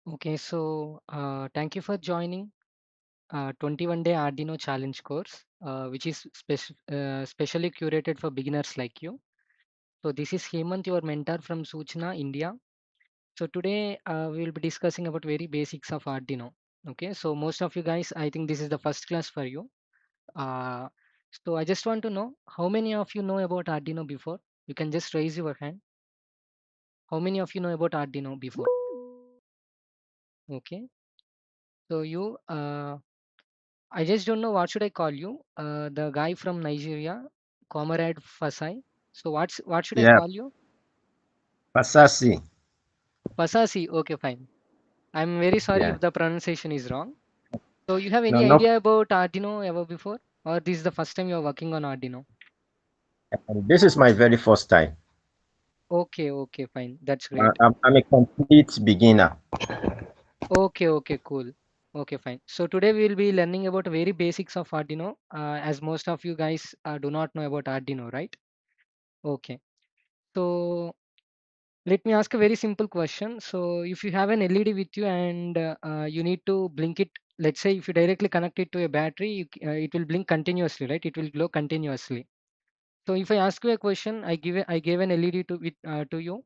Okay, so thank you for joining 21-day Arduino challenge course, which is specially curated for beginners like you. So this is Hemant, your mentor from Suchana, India. So today we will be discussing about very basics of Arduino. Okay, so most of you guys, I think this is the first class for you. Uh, so I just want to know how many of you know about Arduino before? You can just raise your hand. How many of you know about Arduino before? Okay, so I just don't know what should I call you. The guy from Nigeria, Comrade Fasai. So what should I Yeah, call you? Pasasi. Fasasi. Okay, fine. I'm very sorry Yeah. if the pronunciation is wrong. So you have No, any no. idea about Arduino ever before, or this is the first time you're working on Arduino? This is my very first time. Okay, okay, fine. That's great. I'm a complete beginner. Okay, okay, cool. Okay, fine. So today we will be learning about very basics of Arduino, as most of you guys do not know about Arduino, right? Okay. So let me ask a very simple question. So if you have an LED with you and you need to blink it, let's say if you directly connect it to a battery, it will blink continuously, right? It will glow continuously. So if I ask you a question, I gave an LED to you.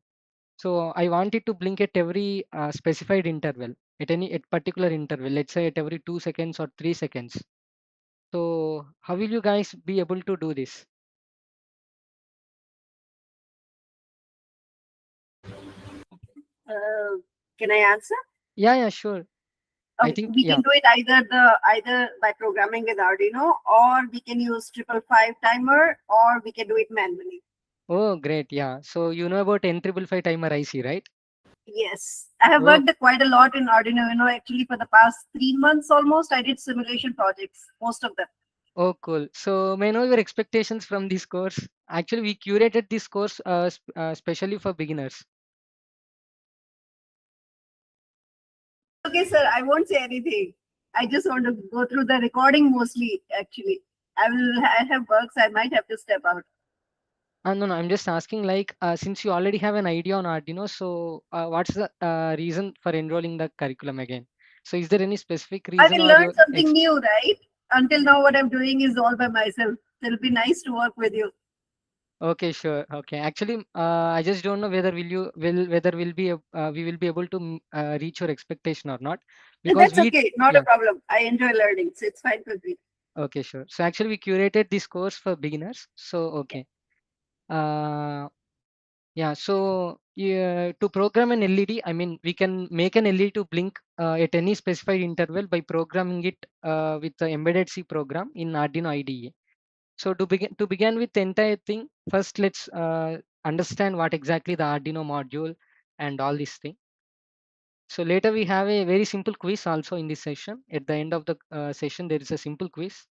So I want it to blink at every specified interval, at particular interval. Let's say at every 2 seconds or 3 seconds. So how will you guys be able to do this? Uh, can I answer? Yeah, yeah, sure. I think We yeah. can do it either by programming with Arduino, or we can use 555 timer, or we can do it manually. Oh, great. Yeah. So you know about N555 timer IC, right? Yes, I have Oh, worked quite a lot in Arduino. Actually, for the past 3 months almost, I did simulation projects, most of them. oh, cool. So may I know your expectations from this course? Actually, we curated this course specially for beginners. Okay, sir, I won't say anything. I just want to go through the recording mostly. Actually, I have works. I might have to step out. No, no, I'm just asking like since you already have an idea on Arduino, so what's the reason for enrolling the curriculum again? So is there any specific I reason will or learn your something new, right? Until now, what I'm doing is all by myself. It'll be nice to work with you. Okay, sure. Okay. Actually, I just don't know whether whether we will be able to reach your expectation or not And because that's we okay, not a yeah. problem. I enjoy learning, so it's fine with me. Okay, sure. So actually, we curated this course for beginners. So Yeah. okay. Uh, yeah. So yeah, to program an LED, I mean, we can make an LED to blink at any specified interval by programming it with the embedded C program in Arduino IDE. So to begin with the entire thing, first let's understand what exactly the Arduino module and all this thing. So later we have a very simple quiz also in this session. At the end of the session, there is a simple quiz.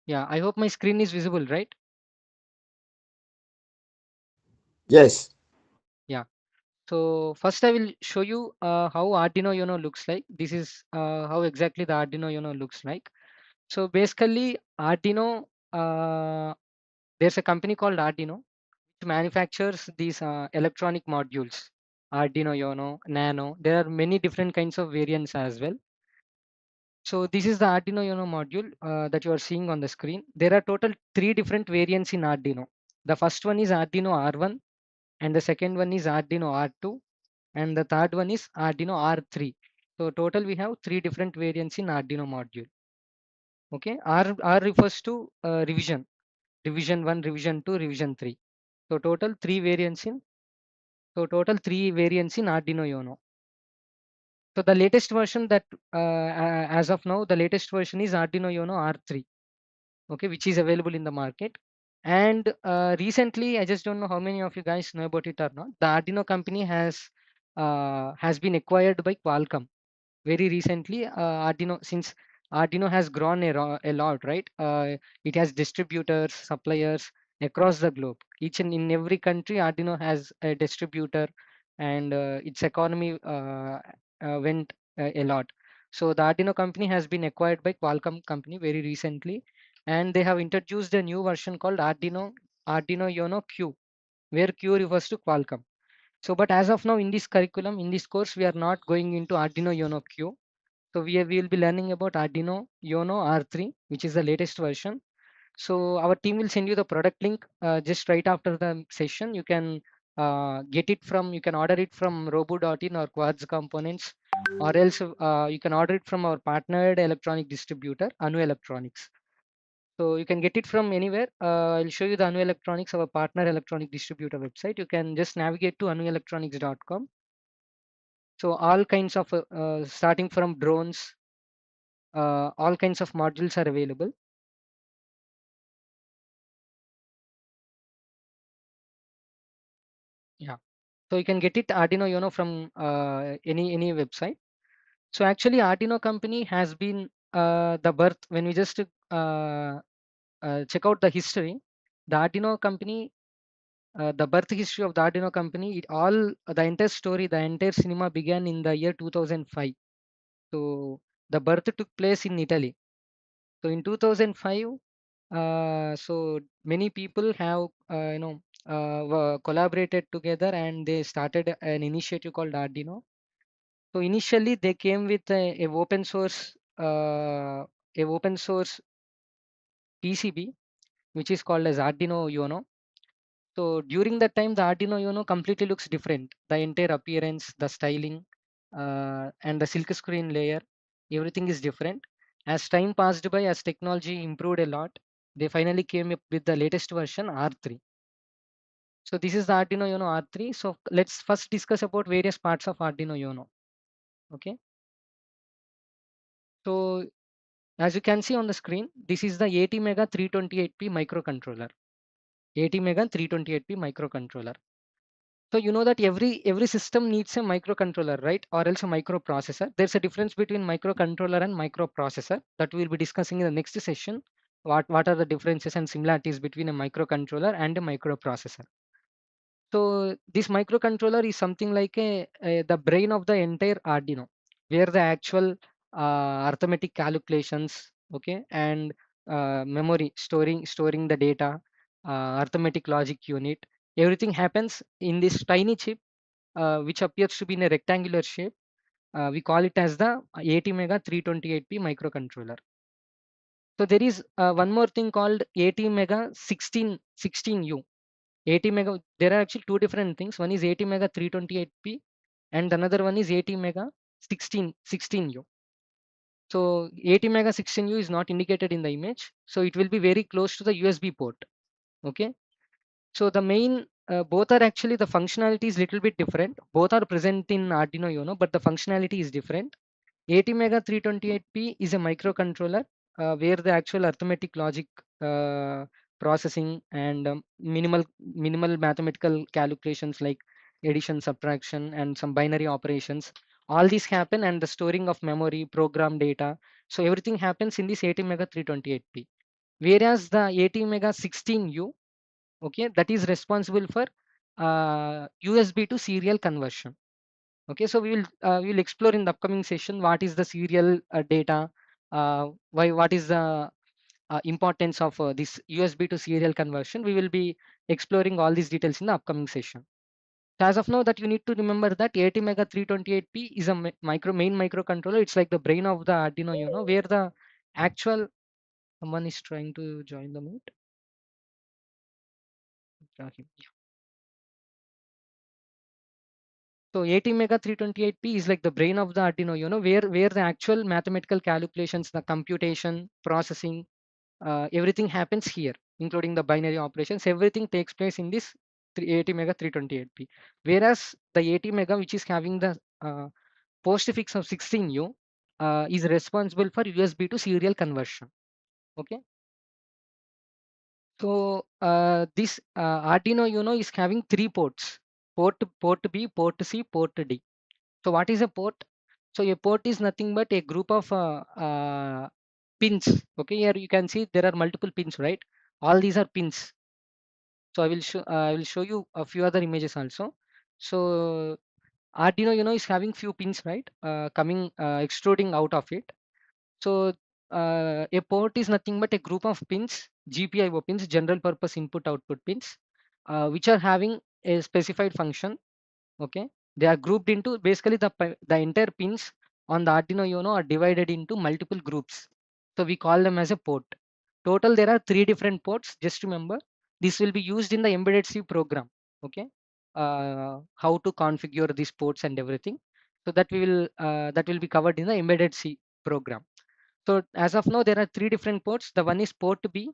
Yeah, I hope my screen is visible, right? Yes. Yeah. So first I will show you how Arduino Uno looks like. This is how exactly the Arduino Uno looks like. So basically Arduino, there's a company called Arduino which manufactures these electronic modules. Arduino Uno, Nano. There are many different kinds of variants as well. So this is the Arduino Uno module that you are seeing on the screen. There are total 3 different variants in Arduino. The first one is Arduino R1 and the second one is Arduino R2 and the third one is Arduino R3. So total we have 3 different variants in Arduino module. Okay, R refers to revision 1, revision 2, revision 3. So total three variants in Arduino Uno. So the latest version that as of now the latest version is Arduino Uno R3. Okay, which is available in the market. And recently, I just don't know how many of you guys know about it or not. The Arduino company has been acquired by Qualcomm very recently. Arduino, since Arduino has grown a lot, right? It has distributors, suppliers across the globe. Each and in every country, Arduino has a distributor, and its economy went a lot. So the Arduino company has been acquired by Qualcomm company very recently, and they have introduced a new version called Arduino Uno Q, where Q refers to Qualcomm. So, but as of now, in this curriculum, in this course, we are not going into Arduino Uno Q. So we will be learning about Arduino Uno R3, which is the latest version. So our team will send you the product link just right after the session. You can you can order it from robo.in or Quartz Components, or else you can order it from our partnered electronic distributor, Anu Electronics. So you can get it from anywhere. I'll show you the Anu Electronics, our partner electronic distributor website. You can just navigate to anuelectronics.com. So all kinds of, starting from drones, all kinds of modules are available. Yeah. So you can get it Arduino Uno from any website. So actually Arduino company has been the birth when we just check out the history. The Arduino company, the birth history of the Arduino company, the entire story, the entire cinema began in the year 2005. So the birth took place in Italy. So in 2005, so many people have collaborated together and they started an initiative called Arduino. So initially they came with a open source PCB, which is called as Arduino Uno. So during that time, the Arduino Uno completely looks different. The entire appearance, the styling, and the silk screen layer, everything is different. As time passed by, as technology improved a lot, they finally came up with the latest version R3. So this is the Arduino Uno R3. So let's first discuss about various parts of Arduino Uno. Okay. So as you can see on the screen, this is the 80 mega 328p microcontroller. 80 mega 328p microcontroller. So you know that every system needs a microcontroller, right? Or else a microprocessor. There's a difference between microcontroller and microprocessor that we'll be discussing in the next session. What are the differences and similarities between a microcontroller and a microprocessor? So this microcontroller is something like the brain of the entire Arduino, where the actual arithmetic calculations, okay, and memory storing the data, arithmetic logic unit, everything happens in this tiny chip, which appears to be in a rectangular shape. We call it as the 80 mega 328p microcontroller. So there is one more thing called 80 mega 16U. 80 mega, there are actually two different things. One is 80 mega 328p and another one is 80 mega 16U. So 80 mega 16U is not indicated in the image. So it will be very close to the USB port. Okay. So the main, both are actually the functionality is little bit different. Both are present in Arduino Uno, but the functionality is different. 80 mega 328p is a microcontroller where the actual arithmetic logic uh, processing and minimal mathematical calculations like addition, subtraction, and some binary operations. All these happen, and the storing of memory, program data. So everything happens in this 80 mega 328p. Whereas the 80 mega 16U, okay, that is responsible for USB to serial conversion. Okay, so we will explore in the upcoming session what is the serial data, what is the importance of this USB to serial conversion. We will be exploring all these details in the upcoming session. So as of now, that you need to remember that 80 mega 328p is a main microcontroller. It's like the brain of the Arduino Uno, where the actual someone is trying to join the meet. So 80 mega 328p is like the brain of the Arduino, where the actual mathematical calculations, the computation, processing, everything happens here, including the binary operations. Everything takes place in this 80 mega 328p. Whereas the 80 mega, which is having the postfix of 16U, is responsible for USB to serial conversion. Okay. So this Arduino Uno is having three ports: port B, port C, port D. So what is a port? So a port is nothing but a group of pins. Okay, here you can see there are multiple pins, right? All these are pins. So I will show you a few other images also. So Arduino, is having few pins, right? Coming, extruding out of it. So a port is nothing but a group of pins, GPIO pins, general purpose input output pins, which are having a specified function. Okay, they are grouped into basically the entire pins on the Arduino Uno are divided into multiple groups. So we call them as a port. Total, there are 3 different ports. Just remember, this will be used in the embedded C program. Okay, how to configure these ports and everything. So that will be covered in the embedded C program. So as of now, there are 3 different ports. The one is port B,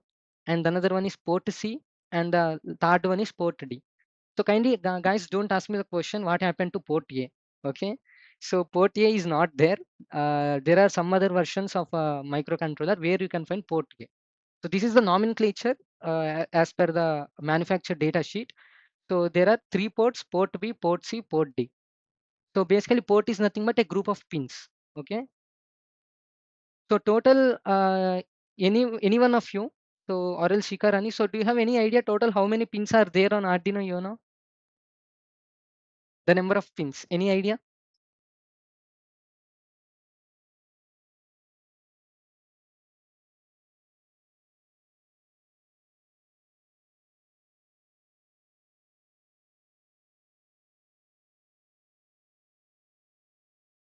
and another one is port C, and the third one is port D. So kindly, guys, don't ask me the question what happened to port A. Okay, so port A is not there. There are some other versions of microcontroller where you can find port A. So this is the nomenclature as per the manufacturer data sheet. So there are 3 ports: port B, port C, port D. So basically, port is nothing but a group of pins. Okay. So total, any one of you, so or else Shikarani. So do you have any idea total how many pins are there on Arduino Uno? The number of pins. Any idea?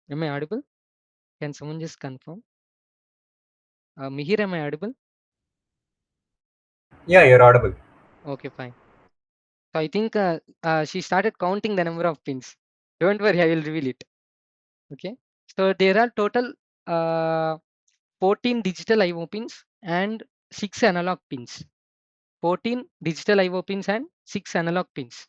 Am I audible? Can someone just confirm? Mihir, am I audible? Yeah, you're audible. Okay, fine. So I think she started counting the number of pins. Don't worry, I will reveal it. Okay. So there are total 14 digital IO pins and 6 analog pins. 14 digital IO pins and 6 analog pins.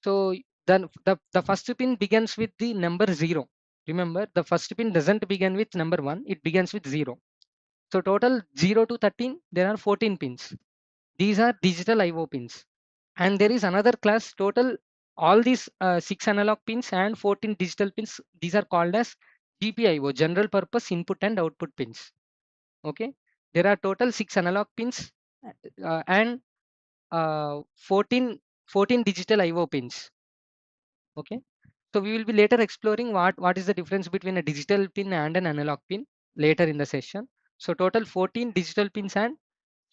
So then the first pin begins with the number 0. Remember, the first pin doesn't begin with number 1, it begins with 0. So total 0 to 13, there are 14 pins. These are digital IO pins. And there is another class total, all these 6 analog pins and 14 digital pins, these are called as GPIO, general purpose input and output pins. Okay, there are total 6 analog pins and 14 digital IO pins. Okay, so we will be later exploring what is the difference between a digital pin and an analog pin later in the session. So total 14 digital pins and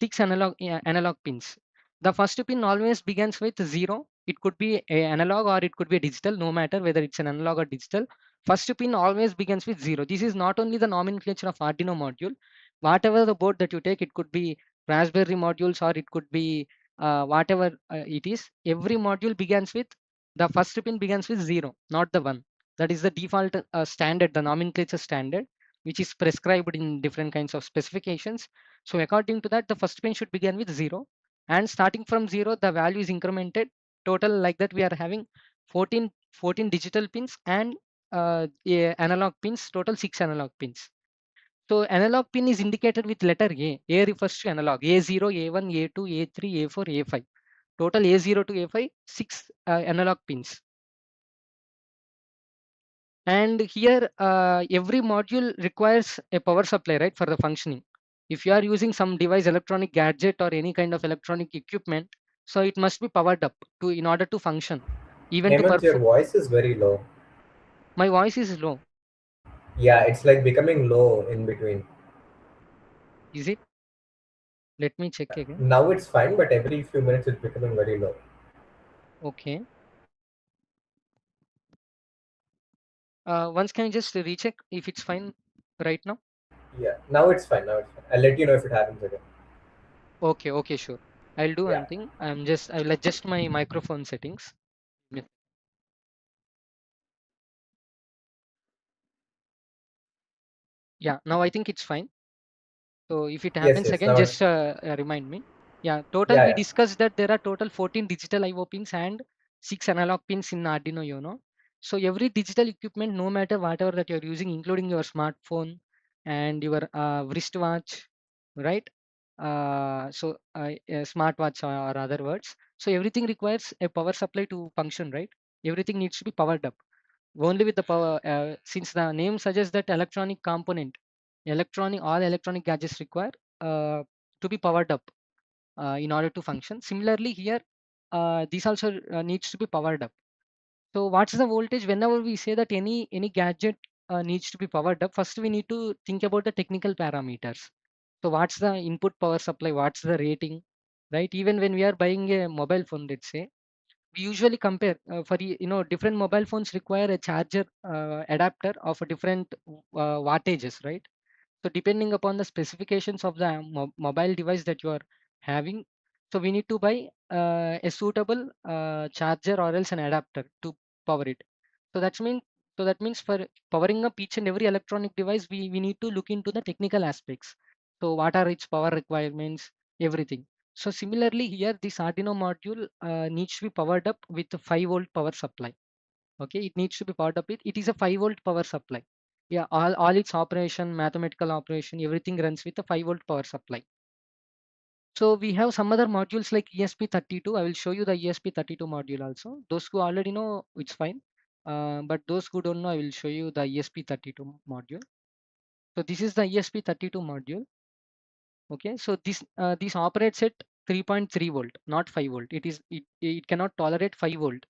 6 analog pins. The first pin always begins with 0. It could be a analog or it could be a digital, no matter whether it's an analog or digital. First pin always begins with 0. This is not only the nomenclature of Arduino module. Whatever the board that you take, it could be Raspberry modules or it could be whatever it is. Every module begins with the first pin begins with 0, not the 1. That is the default standard, the nomenclature standard, which is prescribed in different kinds of specifications. So according to that, the first pin should begin with 0. And starting from 0, the value is incremented. Total like that, we are having 14 digital pins and analog pins, total 6 analog pins. So analog pin is indicated with letter A. A refers to analog. A0, A1, A2, A3, A4, A5. Total A0 to A5, 6 analog pins. And here every module requires a power supply, right, for the functioning. If you are using some device, electronic gadget or any kind of electronic equipment, so it must be powered up to in order to function, even to Hemant, your perform. voice is very low. My voice is low. Yeah, it's like becoming low in between. Is it? Let me check again. Now it's fine, but every few minutes it's becoming very low. Okay. Once can you just recheck if it's fine right now? Yeah, now it's fine. Now it's fine. I'll let you know if it happens again. Okay, okay, sure. I'll do Yeah. one thing. I'll adjust my microphone settings. Yeah, now I think it's fine. So if it Yes, happens yes. again, Now it's just remind me. Yeah, total yeah, we yeah. discussed that there are total 14 digital IO pins and 6 analog pins in Arduino Uno. So every digital equipment, no matter whatever that you're using, including your smartphone and your wristwatch, right? A smartwatch or other words. So everything requires a power supply to function, right? Everything needs to be powered up. Only with the power, since the name suggests that electronic component, all electronic gadgets require to be powered up in order to function. Similarly here, this also needs to be powered up. So what's the voltage? Whenever we say that any gadget needs to be powered up, first we need to think about the technical parameters. So what's the input power supply? What's the rating? Right? Even when we are buying a mobile phone, let's say, we usually compare different mobile phones require a charger adapter of a different wattages, right? So depending upon the specifications of the mobile device that you are having, so we need to buy a suitable charger or else an adapter to power it. So that means for powering up each and every electronic device, we need to look into the technical aspects. So what are its power requirements, everything. So similarly here, this Arduino module needs to be powered up with a 5-volt power supply. Okay, it needs to be powered up with. It is a 5-volt power supply. Yeah, all its operation, mathematical operation, everything runs with a 5-volt power supply. So we have some other modules like ESP32. I will show you the ESP32 module also. Those who already know, it's fine. But those who don't know, I will show you the ESP32 module. So this is the ESP32 module. Okay, so this operates at 3.3 volt, not 5 volt. It cannot tolerate 5 volt.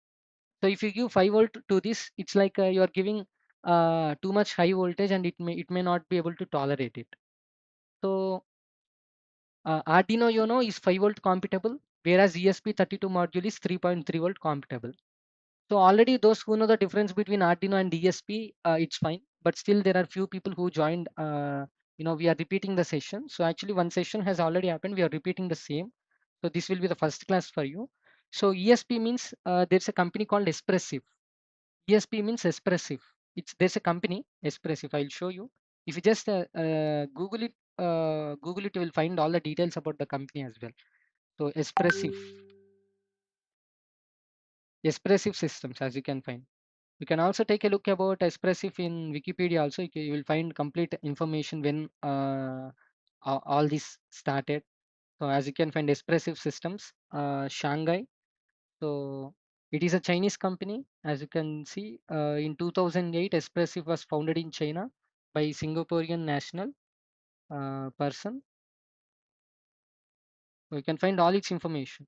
So if you give 5 volt to this, it's like you are giving too much high voltage, and it may not be able to tolerate it. So Arduino Uno is 5 volt compatible, whereas ESP32 module is 3.3 volt compatible. So already those who know the difference between Arduino and ESP, it's fine. But still there are few people who joined. We are repeating the session. So actually one session has already happened. We are repeating the same. So this will be the first class for you. So ESP means there's a company called Espressive. ESP means expressive. There's a company expressive. I'll show you. If you just Google it, you will find all the details about the company as well. So expressive systems, as you can find. You can also take a look about expressive in Wikipedia. Also, you will find complete information when all this started. So as you can find, expressive systems, Shanghai. So it is a Chinese company. As you can see, in 2008, Espressive was founded in China by Singaporean national person. So you can find all its information.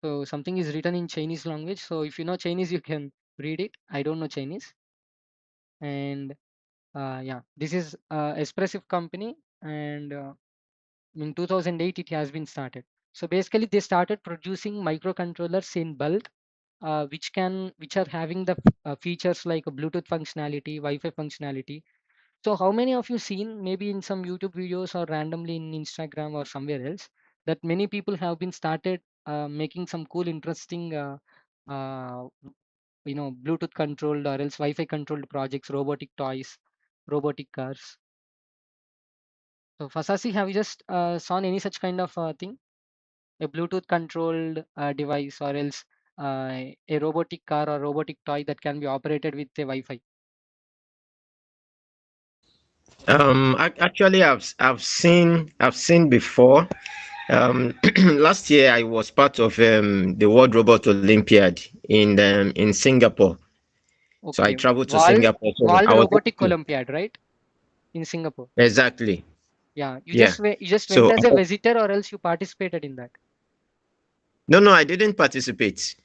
So something is written in Chinese language. So if you know Chinese, you can read it. I don't know Chinese. And yeah, this is Espressive company. And in 2008, it has been started. So basically, they started producing microcontrollers in bulk, which are having the features like a Bluetooth functionality, Wi-Fi functionality. So how many of you seen maybe in some YouTube videos or randomly in Instagram or somewhere else that many people have been started making some cool, interesting, uh, Bluetooth controlled or else Wi-Fi controlled projects, robotic toys, robotic cars. So Fasasi, have you just saw any such kind of thing? A Bluetooth controlled device or else a robotic car or robotic toy that can be operated with a Wi-Fi. Actually, I've seen before. Last year I was part of the World Robot Olympiad in Singapore. So I Okay, traveled to World Singapore. So World I was Robotic Olympiad, right? In Singapore. exactly. Yeah, you Yeah. just you just went So as a visitor or else you participated in that. no, I didn't participate.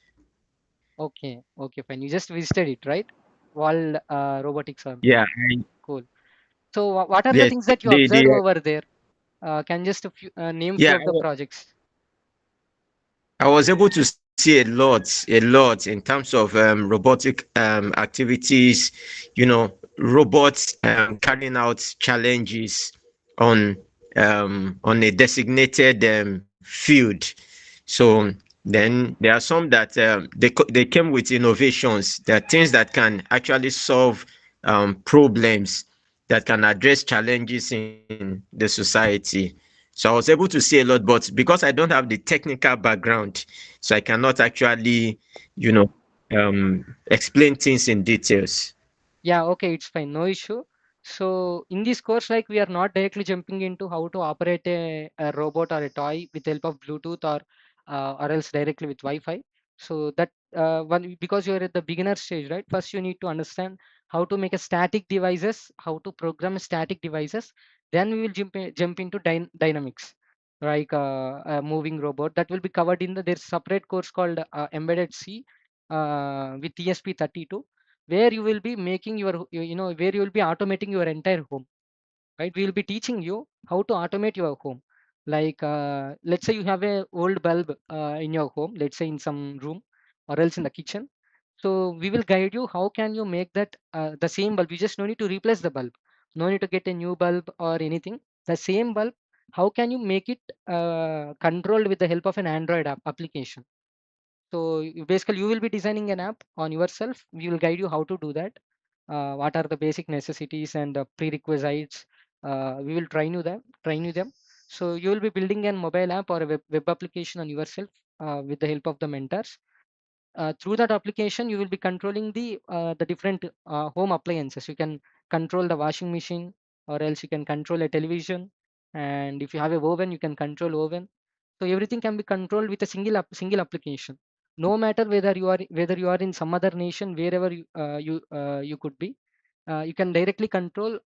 Okay, okay, fine. You just visited it, right? World Robotics Yeah. Olympiad. Cool. So what are the Yes. things that you The observed over there? Can just name few yeah. of the projects? I was able to see a lot in terms of robotic activities, robots carrying out challenges on on a designated field. So then there are some that they came with innovations. There are things that can actually solve problems that can address challenges in the society. So I was able to see a lot, but because I don't have the technical background, so I cannot actually, you know, explain things in details. Yeah, okay, it's fine, no issue. So in this course, like we are not directly jumping into how to operate a robot or a toy with help of Bluetooth or else directly with Wi-Fi. So that one because you're at the beginner stage, right? First, you need to understand how to make a static devices, how to program static devices. Then we will jump into dynamics, like a moving robot. That will be covered in there's separate course called Embedded C. with ESP32, where you will be making your, where you will be automating your entire home, right? We will be teaching you how to automate your home. Like, let's say you have a old bulb in your home, let's say in some room or else in the kitchen. So we will guide you how can you make that the same bulb. You just no need to replace the bulb, no need to get a new bulb or anything. The same bulb, how can you make it controlled with the help of an Android application? So basically, you will be designing an app on yourself. We will guide you how to do that. What are the basic necessities and the prerequisites? We will train you them. So you will be building a mobile app or a web application on yourself with the help of the mentors. Through that application, you will be controlling the different home appliances. You can control the washing machine, or else you can control a television. And if you have a oven, you can control oven. So everything can be controlled with a single application. No matter whether you are in some other nation, wherever you could be, you can directly control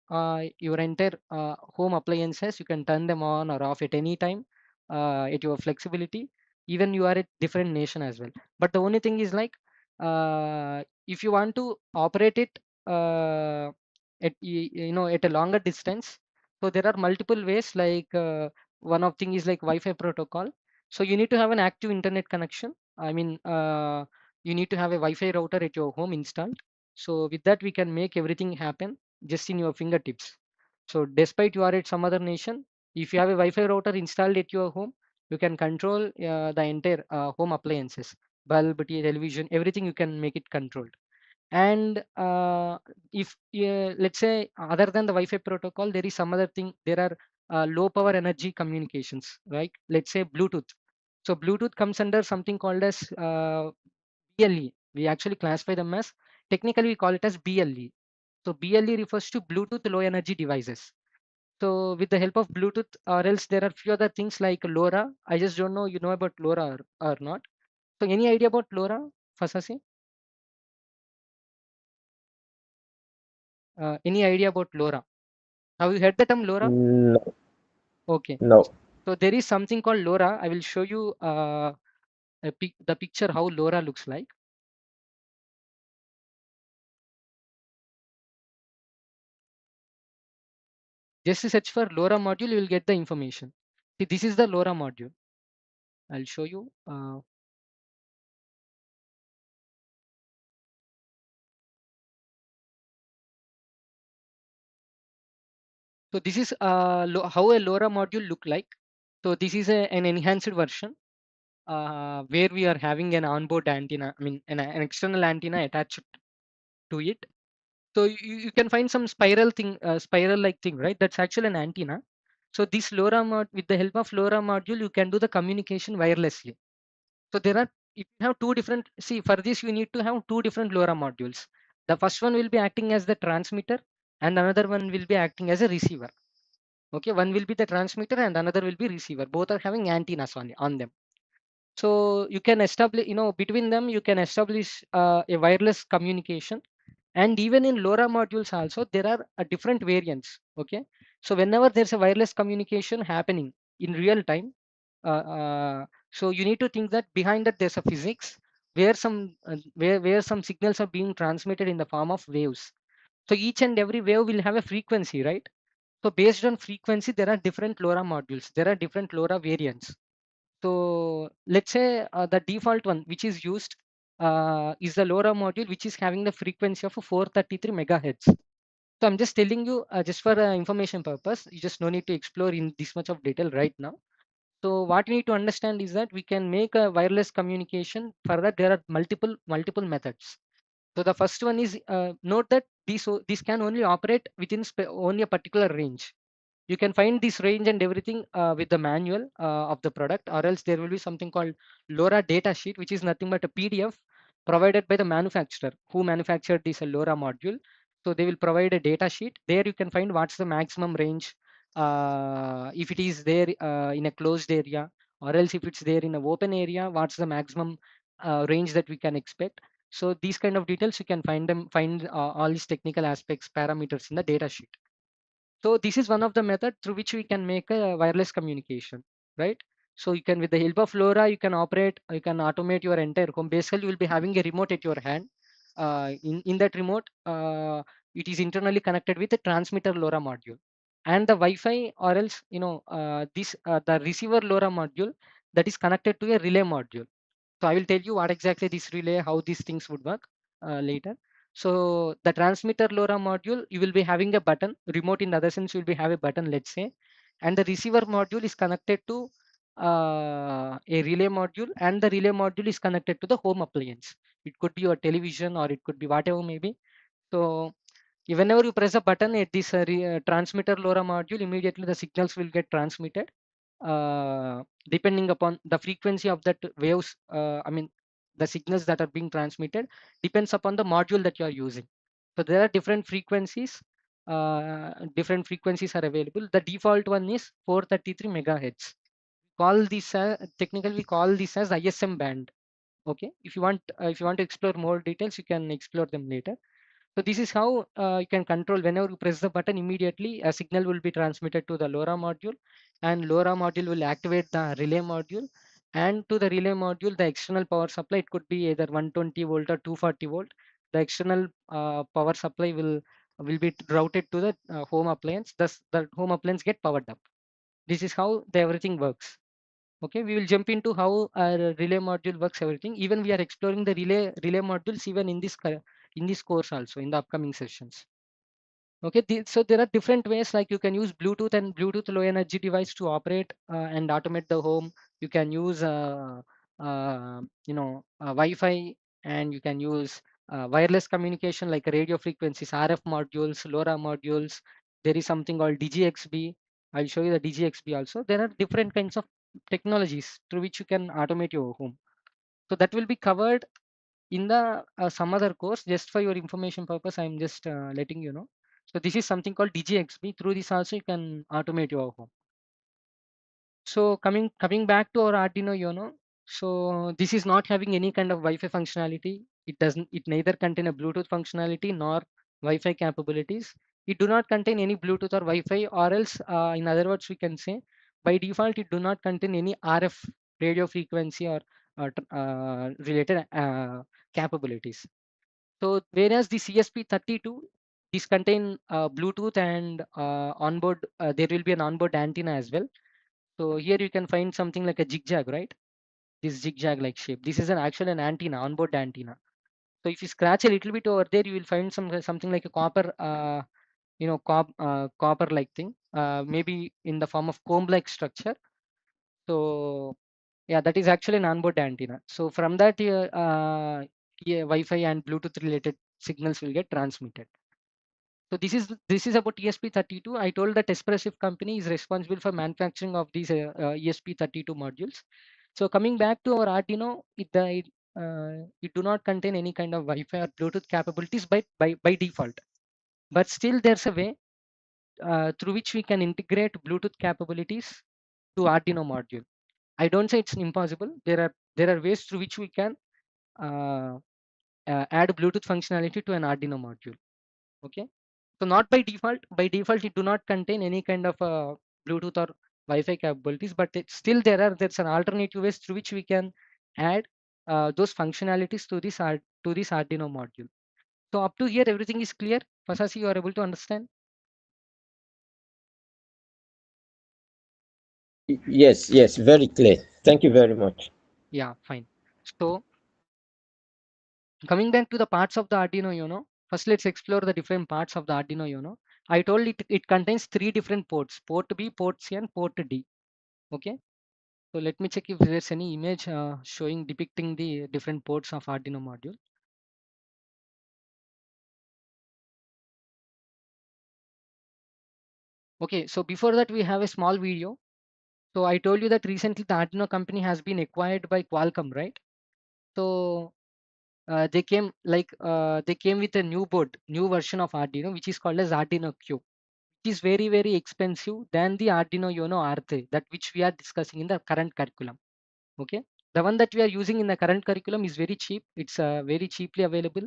your entire home appliances. You can turn them on or off at any time at your flexibility. Even you are at different nation as well. But the only thing is like, if you want to operate it at a longer distance, so there are multiple ways. Like, one of thing is like Wi-Fi protocol. So you need to have an active internet connection. I mean, you need to have a Wi-Fi router at your home installed. So with that, we can make everything happen just in your fingertips. So despite you are at some other nation, if you have a Wi-Fi router installed at your home, you can control the entire home appliances, bulb, television, everything. You can make it controlled. And if let's say, other than the Wi-Fi protocol, there is some other thing. There are low power energy communications, right? Let's say Bluetooth. So Bluetooth comes under something called as BLE. We actually classify them as, technically we call it as BLE. So BLE refers to Bluetooth low energy devices. So with the help of Bluetooth, or else there are few other things like LoRa. I just don't know you know about LoRa or not. So any idea about LoRa, Fasasi? Any idea about LoRa? Have you heard the term LoRa? No, Okay. no. So there is something called LoRa. I will show you the picture how LoRa looks like. Just search for LoRa module, you will get the information. See, this is the LoRa module. I'll show you. So this is how a LoRa module look like. So this is an enhanced version where we are having an onboard antenna, I mean an external antenna attached to it. So you can find some spiral like thing, right? That's actually an antenna. So this with the help of LoRa module, you can do the communication wirelessly. So there are, if you have two different, see, for this you need to have two different LoRa modules. The first one will be acting as the transmitter, and another one will be acting as a receiver. Okay, one will be the transmitter and another will be receiver. Both are having antennas on them. So you can establish, between them you can establish a wireless communication. And even in LoRa modules also, there are different variants. Okay, so whenever there's a wireless communication happening in real time, so you need to think that behind that there's a physics where some signals are being transmitted in the form of waves. So each and every wave will have a frequency, right? So based on frequency, there are different LoRa modules. There are different LoRa variants. So let's say the default one which is used is the LoRa module, which is having the frequency of 433 megahertz. So I'm just telling you just for information purpose. You just no need to explore in this much of detail right now. So what you need to understand is that we can make a wireless communication. For that, there are multiple methods. So the first one is note that this can only operate within only a particular range. You can find this range and everything with the manual of the product, or else there will be something called LoRa data sheet, which is nothing but a PDF provided by the manufacturer who manufactured this LoRa module. So they will provide a data sheet. There you can find what's the maximum range if it is there in a closed area, or else if it's there in an open area, what's the maximum range that we can expect. So these kind of details you can find all these technical aspects, parameters in the data sheet. So this is one of the method through which we can make a wireless communication, right? So you can, with the help of LoRa, you can automate your entire home. Basically, you will be having a remote at your hand. In that remote, it is internally connected with a transmitter LoRa module and the Wi-Fi, or else the receiver LoRa module that is connected to a relay module. So I will tell you what exactly this relay, how these things would work later. So the transmitter LoRa module, you will be having a button. Remote in the other sense, you will be have a button, let's say, and the receiver module is connected to a relay module, and the relay module is connected to the home appliance. It could be your television, or it could be whatever maybe. So whenever you press a button at this transmitter LoRa module, immediately the signals will get transmitted depending upon the frequency of that waves. The signals that are being transmitted depends upon the module that you are using. So there are different frequencies. Different frequencies are available. The default one is 433 megahertz. Call this technically we call this as ISM band. Okay, if you want to explore more details, you can explore them later. So this is how you can control. Whenever you press the button, immediately a signal will be transmitted to the LoRa module, and LoRa module will activate the relay module. And to the relay module, the external power supply, it could be either 120 volt or 240 volt. The external power supply will be routed to the home appliance. Thus, the home appliance get powered up. This is how everything works. Okay, we will jump into how our relay module works, everything. Even we are exploring the relay modules even in in this course also in the upcoming sessions. Okay, so there are different ways, like you can use Bluetooth and Bluetooth low energy device to operate and automate the home. You can use Wi-Fi, and you can use wireless communication like radio frequencies, RF modules, LoRa modules. There is something called DGXB. I'll show you the DGXB also. There are different kinds of technologies through which you can automate your home. So that will be covered in the some other course. Just for your information purpose, I'm just letting you know. So this is something called DGXB. Through this also you can automate your home. So coming back to our Arduino Uno. So this is not having any kind of Wi-Fi functionality. It neither contain a Bluetooth functionality nor Wi-Fi capabilities. It do not contain any Bluetooth or Wi-Fi, or else in other words we can say by default it do not contain any RF radio frequency or related capabilities. So whereas the CSP32, this contain Bluetooth and onboard, there will be an onboard antenna as well. So here you can find something like a zigzag, right? This zigzag like shape. This is an antenna, onboard antenna. So if you scratch a little bit over there, you will find something like a copper, copper like thing, maybe in the form of comb like structure. So yeah, that is actually an onboard antenna. So from that, yeah, Wi-Fi and Bluetooth related signals will get transmitted. So this is about ESP32. I told that Espressif company is responsible for manufacturing of these ESP32 modules. So coming back to our Arduino, it do not contain any kind of Wi-Fi or Bluetooth capabilities by default. But still, there's a way through which we can integrate Bluetooth capabilities to Arduino module. I don't say it's impossible. There are ways through which we can uh, add Bluetooth functionality to an Arduino module. Okay, so not by default. By default, it do not contain any kind of Bluetooth or Wi-Fi capabilities, but still there's an alternative ways through which we can add those functionalities to this Arduino module. So up to here, everything is clear. Fasasi, you are able to understand? Yes, yes, very clear. Thank you very much. Yeah, fine. So coming back to the parts of the Arduino Uno, first let's explore the different parts of the Arduino Uno. I told it contains three different ports: port B, port C, and port D. Okay. So let me check if there's any image showing depicting the different ports of Arduino module. Okay, so before that we have a small video. So I told you that recently the Arduino company has been acquired by Qualcomm, right? So they came with a new board, new version of Arduino, which is called as Arduino Q. It is very expensive than the Arduino Uno R3, that which we are discussing in the current curriculum. Okay, the one that we are using in the current curriculum is very cheap. It's very cheaply available,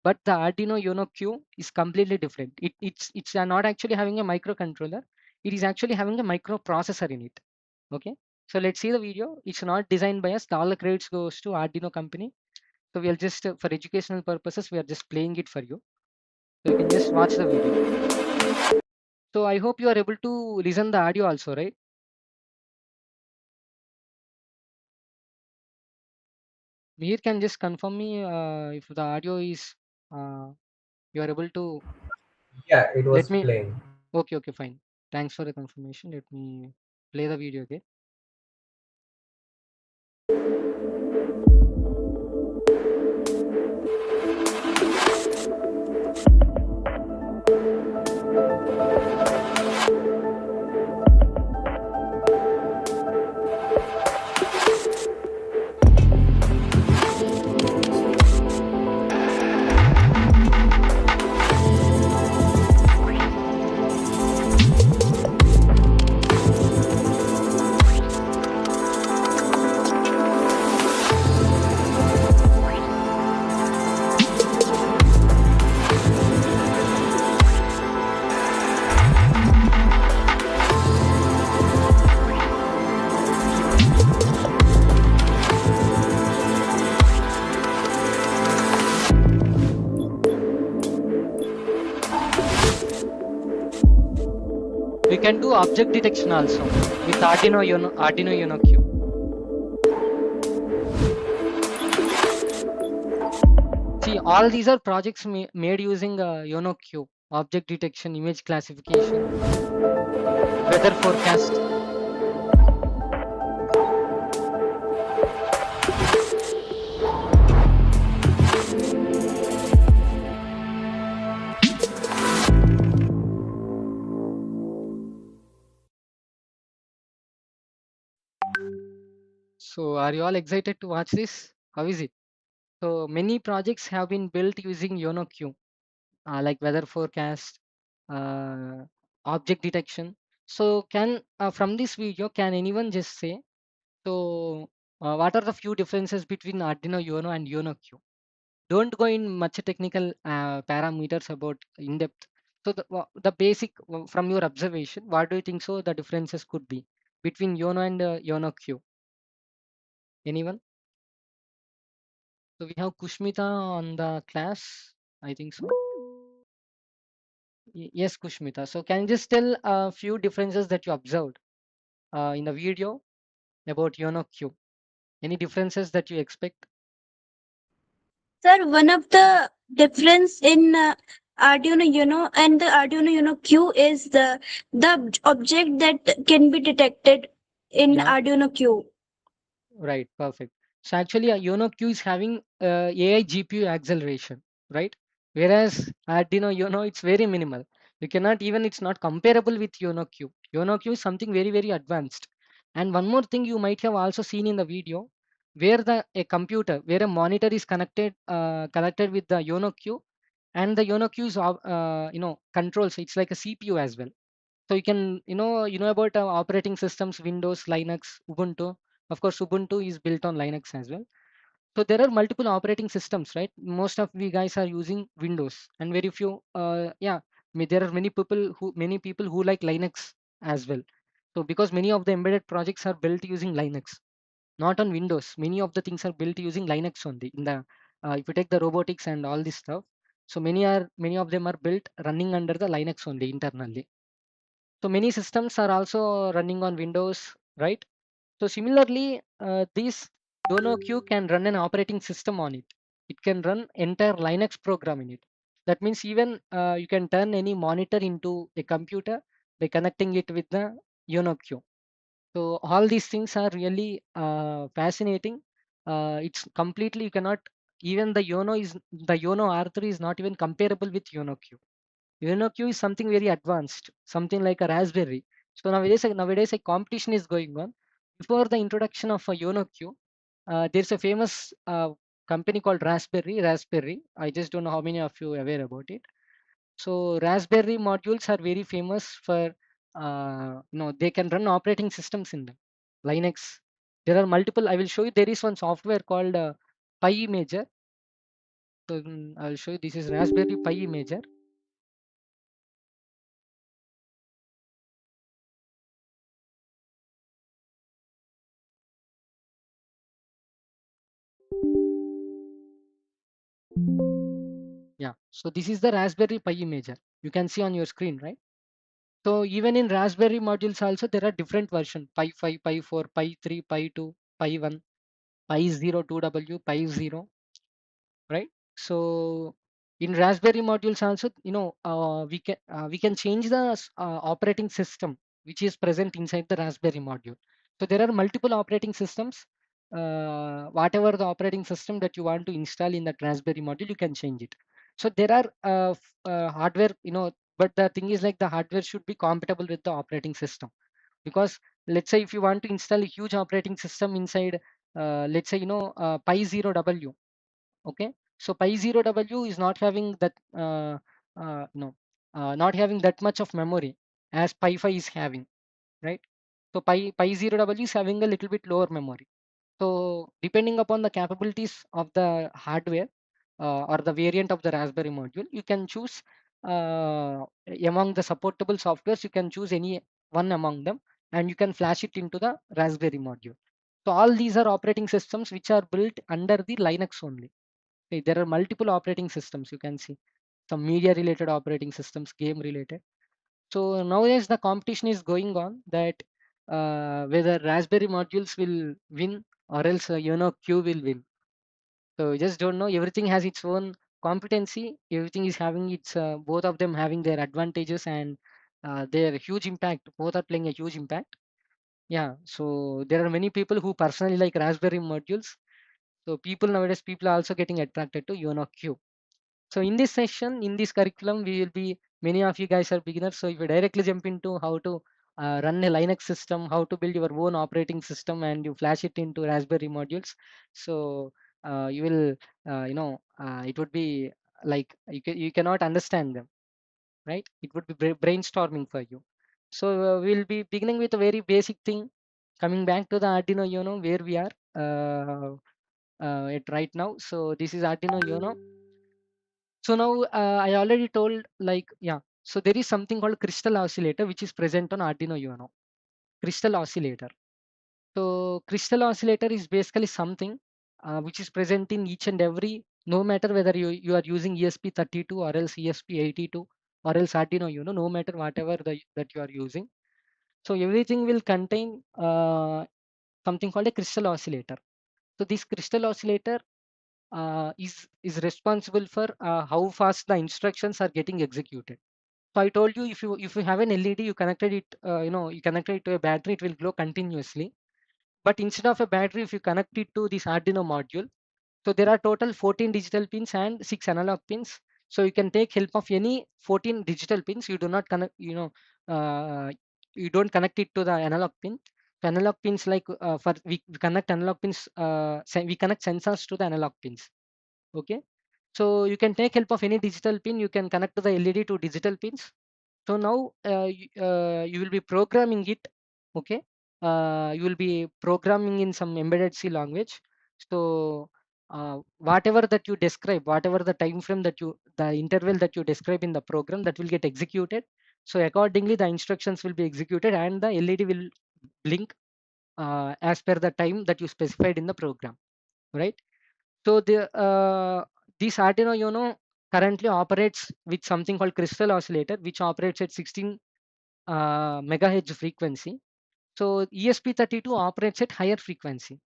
but the Arduino Uno Q is completely different. It's not actually having a microcontroller. It is actually having a microprocessor in it. Okay, So let's see the video. It's not designed by us. All the credits goes to Arduino company. So we'll just, for educational purposes, we are just playing it for you. So you can just watch the video. So I hope you are able to listen the audio also, right? Mihir can just confirm me if the audio is, you are able to Yeah, it was let me. playing. Okay, okay, fine. Thanks for the confirmation. Let me play the video again. We can do object detection also with Arduino Uno Q. See, all these are projects made using Uno Q, object detection, image classification, weather forecast. So are you all excited to watch this? How is it? So many projects have been built using Uno Q, like weather forecast, uh, object detection. So can from this video, can anyone just say, so what are the few differences between Arduino Uno and Uno Q? Don't go in much technical parameters about in depth. So the basic from your observation, what do you think so the differences could be between Uno and Uno Q? Anyone? So we have Kushmita on the class. I think so. Yes, Kushmita. So can you just tell a few differences that you observed in the video about Uno Q? Any differences that you expect? Sir, one of the difference in Arduino Uno and the Arduino Uno Q is the object that can be detected in Yeah, Arduino Q. right. Perfect. So actually, a Uno Q is having AI GPU acceleration, right? Whereas Arduino Uno, it's very minimal. You cannot even, it's not comparable with Uno Q. Uno Q is something very, very advanced. And one more thing you might have also seen in the video, where a computer, where a monitor is connected with the Uno Q, and the Uno Q is controls. It's like a CPU as well. So you can, you know about operating systems, Windows, Linux, Ubuntu. Of course, Ubuntu is built on Linux as well. So there are multiple operating systems, right? Most of we guys are using Windows, and very few, there are many people who like Linux as well. So because many of the embedded projects are built using Linux, not on Windows. Many of the things are built using Linux only. In the if you take the robotics and all this stuff, so many of them are built running under the Linux only internally. So many systems are also running on Windows, right? So similarly, this Dono Q can run an operating system on it. It can run entire Linux program in it. That means even you can turn any monitor into a computer by connecting it with the Uno Q. So all these things are really fascinating. It's completely, you cannot, even the Uno R3 is not even comparable with Uno Q. UnoQ is something very advanced, something like a Raspberry. So nowadays a competition is going on. Before the introduction of a UnoQ, there's a famous company called Raspberry. I just don't know how many of you are aware about it. So Raspberry modules are very famous for, they can run operating systems in them. Linux. There are multiple. I will show you. There is one software called Pi Imager. So I'll show you. This is Raspberry Pi Imager. Yeah. So this is the Raspberry Pi imager. You can see on your screen, right? So even in Raspberry modules also there are different version: Pi 5, Pi 4, Pi 3, Pi 2, Pi 1, Pi 0, 2W, Pi 0, right? So in Raspberry modules also, we can change the operating system which is present inside the Raspberry module. So there are multiple operating systems. Whatever the operating system that you want to install in that Raspberry module, you can change it. So there are hardware, but the thing is like the hardware should be compatible with the operating system. Because let's say if you want to install a huge operating system inside, let's say Pi 0W. Okay, so Pi 0W is not having that not having that much of memory as Pi 5 is having, right? So Pi 0W is having a little bit lower memory. So depending upon the capabilities of the hardware or the variant of the Raspberry module, you can choose among the supportable softwares. You can choose any one among them, and you can flash it into the Raspberry module. So all these are operating systems which are built under the Linux only. Okay, there are multiple operating systems. You can see some media related operating systems, game related. So nowadays the competition is going on that whether Raspberry modules will win or else Q will win. So just don't know. Everything has its own competency. Everything is having its both of them having their advantages and their huge impact. Both are playing a huge impact. Yeah. So there are many people who personally like Raspberry modules. So people are also getting attracted to Q. So in this session, in this curriculum, we will be, many of you guys are beginners. So if you directly jump into how to run a Linux system, how to build your own operating system, and you flash it into Raspberry modules. So you will, it would be like you cannot understand them, right? It would be brainstorming for you. So we'll be beginning with a very basic thing, coming back to the Arduino Uno where we are at right now. So this is Arduino Uno. So now I already told, like, yeah. So there is something called crystal oscillator which is present on Arduino Uno. Crystal oscillator. So crystal oscillator is basically something which is present in each and every, no matter whether you are using ESP32 or else ESP82 or else Arduino Uno, no matter whatever that you are using. So everything will contain something called a crystal oscillator. So this crystal oscillator is responsible for how fast the instructions are getting executed. So I told you, if you have an LED, you connected it, you connected it to a battery, it will glow continuously. But instead of a battery, if you connect it to this Arduino module, so there are total 14 digital pins and 6 analog pins. So you can take help of any 14 digital pins. You do not connect, you don't connect it to the analog pin. So analog pins, like for we connect analog pins, we connect sensors to the analog pins. Okay. So you can take help of any digital pin. You can connect to the LED to digital pins. So now you will be programming it. Okay. You will be programming in some embedded C language. So whatever that you describe, whatever the time frame the interval that you describe in the program, that will get executed. So accordingly, the instructions will be executed and the LED will blink as per the time that you specified in the program, right? So this Arduino Uno currently operates with something called crystal oscillator, which operates at 16 megahertz frequency. So ESP32 operates at higher frequency.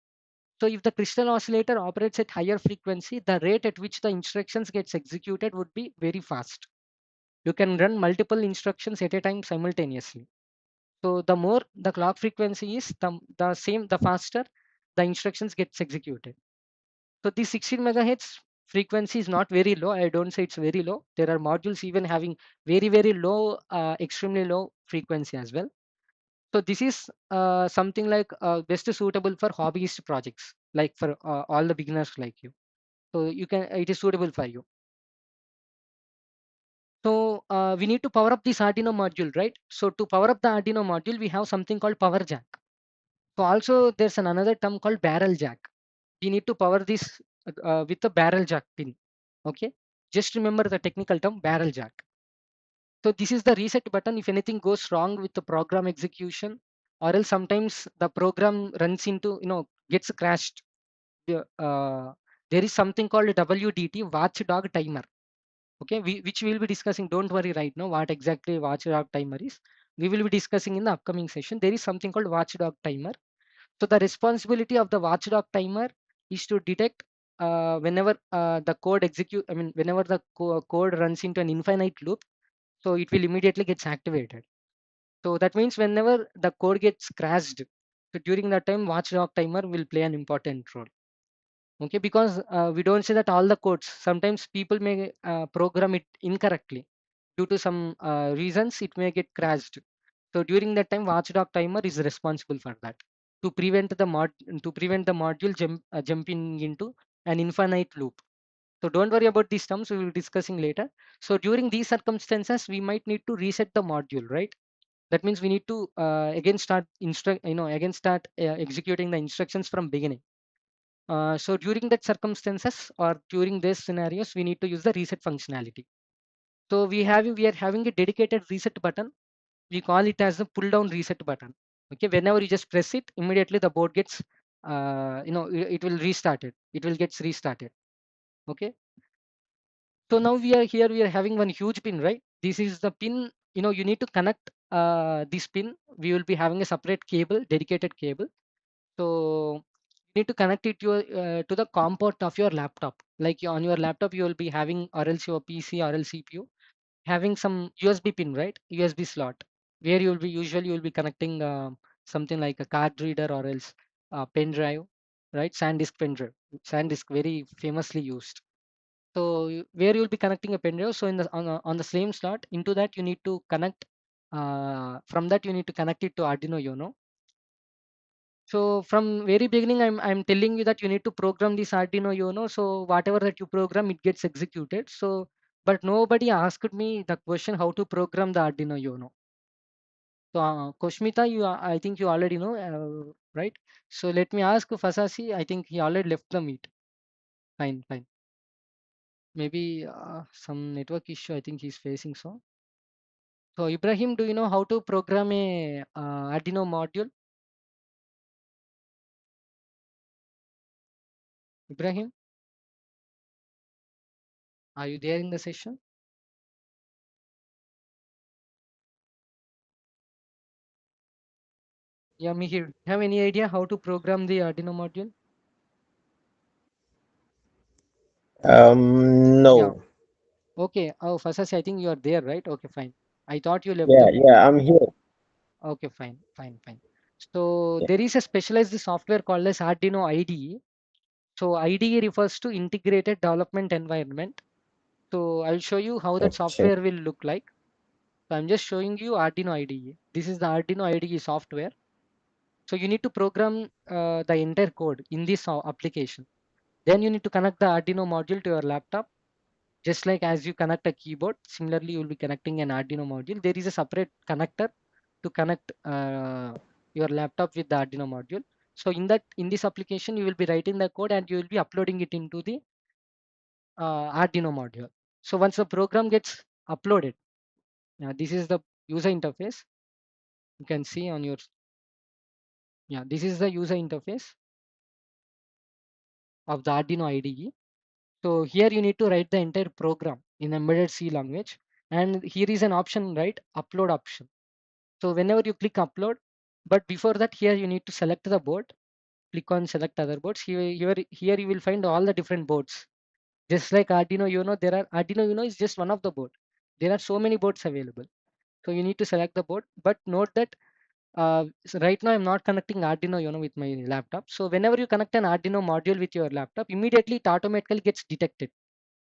So if the crystal oscillator operates at higher frequency, the rate at which the instructions gets executed would be very fast. You can run multiple instructions at a time simultaneously. So the more the clock frequency is, the faster the instructions gets executed. So the 16 megahertz frequency is not very low. I don't say it's very low. There are modules even having very, very low, extremely low frequency as well. So this is something like best suitable for hobbyist projects, like for all the beginners like you. So it is suitable for you. So we need to power up this Arduino module, right? So to power up the Arduino module, we have something called power jack. So also there's another term called barrel jack. We need to power this with the barrel jack pin. Okay, just remember the technical term barrel jack. So this is the reset button if anything goes wrong with the program execution, or else sometimes the program runs into, gets crashed. There there is something called WDT, watchdog timer. Okay, which we will be discussing. Don't worry right now what exactly watchdog timer is. We will be discussing in the upcoming session. There is something called watchdog timer. So the responsibility of the watchdog timer is to detect whenever the code execute. I mean, whenever the code runs into an infinite loop, so it will immediately gets activated. So that means whenever the code gets crashed, so during that time, watchdog timer will play an important role. Okay, because we don't say that all the codes. Sometimes people may program it incorrectly due to some reasons. It may get crashed. So during that time, watchdog timer is responsible for that to prevent the module jumping into an infinite loop. So don't worry about these terms. We will be discussing later. So during these circumstances, we might need to reset the module, right? That means we need to again start executing the instructions from beginning. So during that circumstances or during these scenarios, we need to use the reset functionality. So we are having a dedicated reset button. We call it as the pull down reset button. Okay, whenever you just press it, immediately the board gets it will restart it. It will gets restarted. Okay. So now we are here. We are having one huge pin, right? This is the pin. You need to connect this pin. We will be having a separate cable, dedicated cable. So you need to connect it to the COM port of your laptop. Like on your laptop, you will be having, or else your PC or else CPU having some USB pin, right? USB slot where you will be connecting something like a card reader or else pen drive, right? SanDisk pen drive. SanDisk very famously used. So where you'll be connecting a pen drive. So on the same slot, into that you need to connect. From that you need to connect it to Arduino Uno. So from very beginning, I'm telling you that you need to program this Arduino Uno. So whatever that you program, it gets executed. So, but nobody asked me the question how to program the Arduino Uno. So Koshmita, I think you already know, right? So let me ask Fasasi. I think he already left the meet. Fine, fine. Maybe some network issue. I think he's facing so. So Ibrahim, do you know how to program a Arduino module? Ibrahim, are you there in the session? Yeah, Mihir, have any idea how to program the Arduino module? Yeah. No. Okay. Oh, Fasasi, I think you are there, right? Okay, fine. I thought you left the Yeah, meet. yeah, I'm here. Okay, fine, fine, fine. So Yeah. there is a specialized software called as Arduino IDE. So IDE refers to Integrated Development Environment. So I'll show you how that Okay. software will look like. So I'm just showing you Arduino IDE. This is the Arduino IDE software. So you need to program the entire code in this application. Then you need to connect the Arduino module to your laptop. Just like as you connect a keyboard, similarly you will be connecting an Arduino module. There is a separate connector to connect your laptop with the Arduino module. So in this application, you will be writing the code and you will be uploading it into the Arduino module. So once the program gets uploaded, this is the user interface. You can see on your, this is the user interface of the Arduino IDE. So here you need to write the entire program in embedded C language. And here is an option, right? Upload option. So whenever you click upload, but before that, here you need to select the board. Click on select other boards. Here you will find all the different boards. Just like Arduino Uno, Arduino Uno is just one of the board. There are so many boards available. So you need to select the board. But note that so right now I'm not connecting Arduino Uno with my laptop. So whenever you connect an Arduino module with your laptop, immediately it automatically gets detected.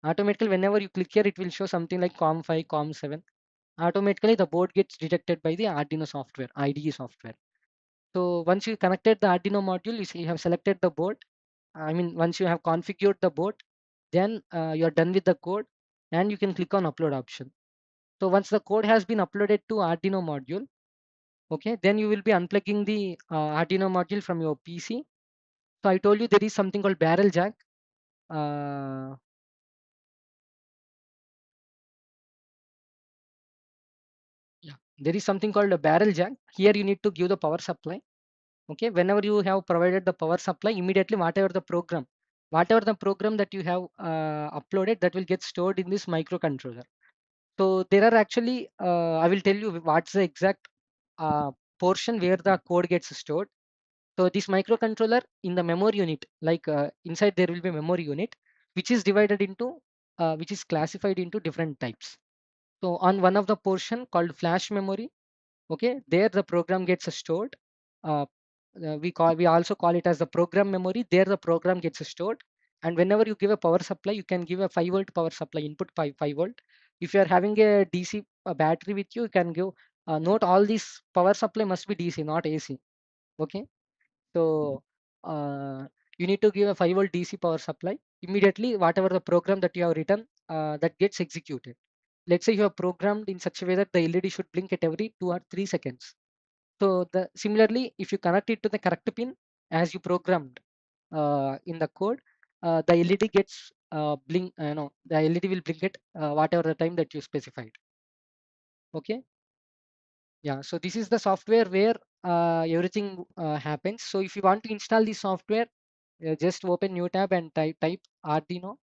Automatically, whenever you click here, it will show something like COM5, COM7. Automatically, the board gets detected by the Arduino software, IDE software. So once you connected the Arduino module, you see you have selected the board. I mean, once you have configured the board, then you're done with the code and you can click on upload option. So once the code has been uploaded to Arduino module, okay, then you will be unplugging the Arduino module from your PC. So I told you there is something called barrel jack. Uh, yeah, there is something called a barrel jack. Here you need to give the power supply. Okay, whenever you have provided the power supply, immediately whatever the program whatever the program that you have uploaded, that will get stored in this microcontroller. So there are actually, I will tell you what's the exact portion where the code gets stored. So this microcontroller in the memory unit, like inside there will be memory unit, which is divided into, which is classified into different types. So on one of the portion called flash memory, okay, there the program gets stored. Uh, we also call it as the program memory. There the program gets stored, and whenever you give a power supply, you can give a 5-volt power supply input, 5 volt. If you are having a DC battery with you, you can give. Note all these power supply must be DC, not AC. Okay, so you need to give a 5-volt DC power supply. Immediately, whatever the program that you have written, that gets executed. Let's say you have programmed in such a way that the LED should blink at every 2 or 3 seconds. So similarly, if you connect it to the correct pin as you programmed in the code, the LED gets blink. No, the LED will blink it whatever the time that you specified. Okay. Yeah. So this is the software where everything happens. So if you want to install the software, just open new tab and type Arduino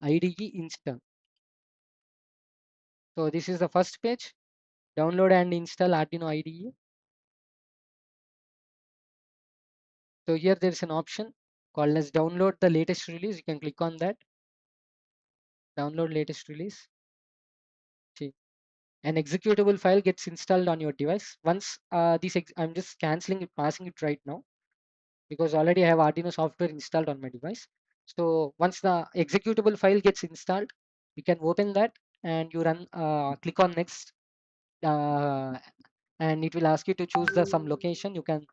IDE install. So this is the first page. Download and install Arduino IDE. So here there is an option called as download the latest release. You can click on that. Download latest release. See, an executable file gets installed on your device. Once I'm just canceling it, passing it right now, because already I have Arduino software installed on my device. So once the executable file gets installed, you can open that and you run, click on next, and it will ask you to choose some location. You can,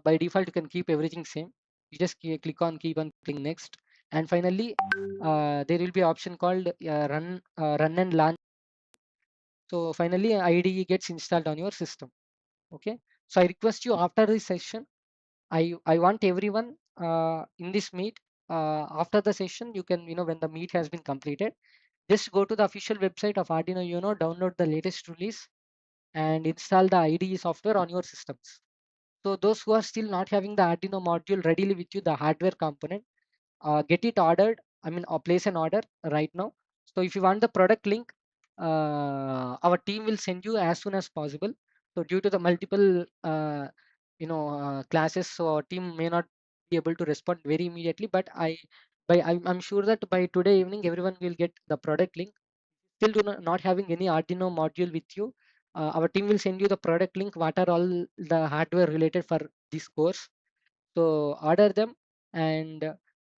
by default, you can keep everything same. You just click on, keep on clicking next, and finally, there will be option called run and launch. So finally, IDE gets installed on your system. Okay. So I request you after this session, I want everyone in this meet, after the session, you can, when the meet has been completed, just go to the official website of Arduino Uno, download the latest release and install the IDE software on your systems. So those who are still not having the Arduino module readily with you, the hardware component, get it ordered. I mean, place an order right now. So if you want the product link, our team will send you as soon as possible. So due to the multiple, classes, so our team may not be able to respond very immediately. But I'm sure that by today evening, everyone will get the product link. Still not having any Arduino module with you, our team will send you the product link. What are all the hardware related for this course? So order them, and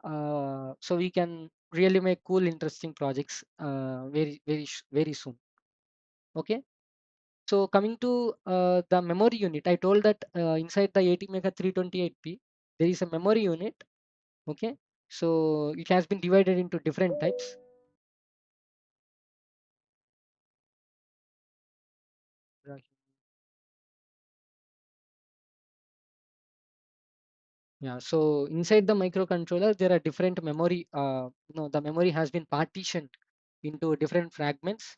so we can really make cool, interesting projects very soon. Okay. So coming to the memory unit, I told that inside the ATmega 328P, there is a memory unit. Okay. So it has been divided into different types. Yeah, so inside the microcontroller, there are different memory. The memory has been partitioned into different fragments.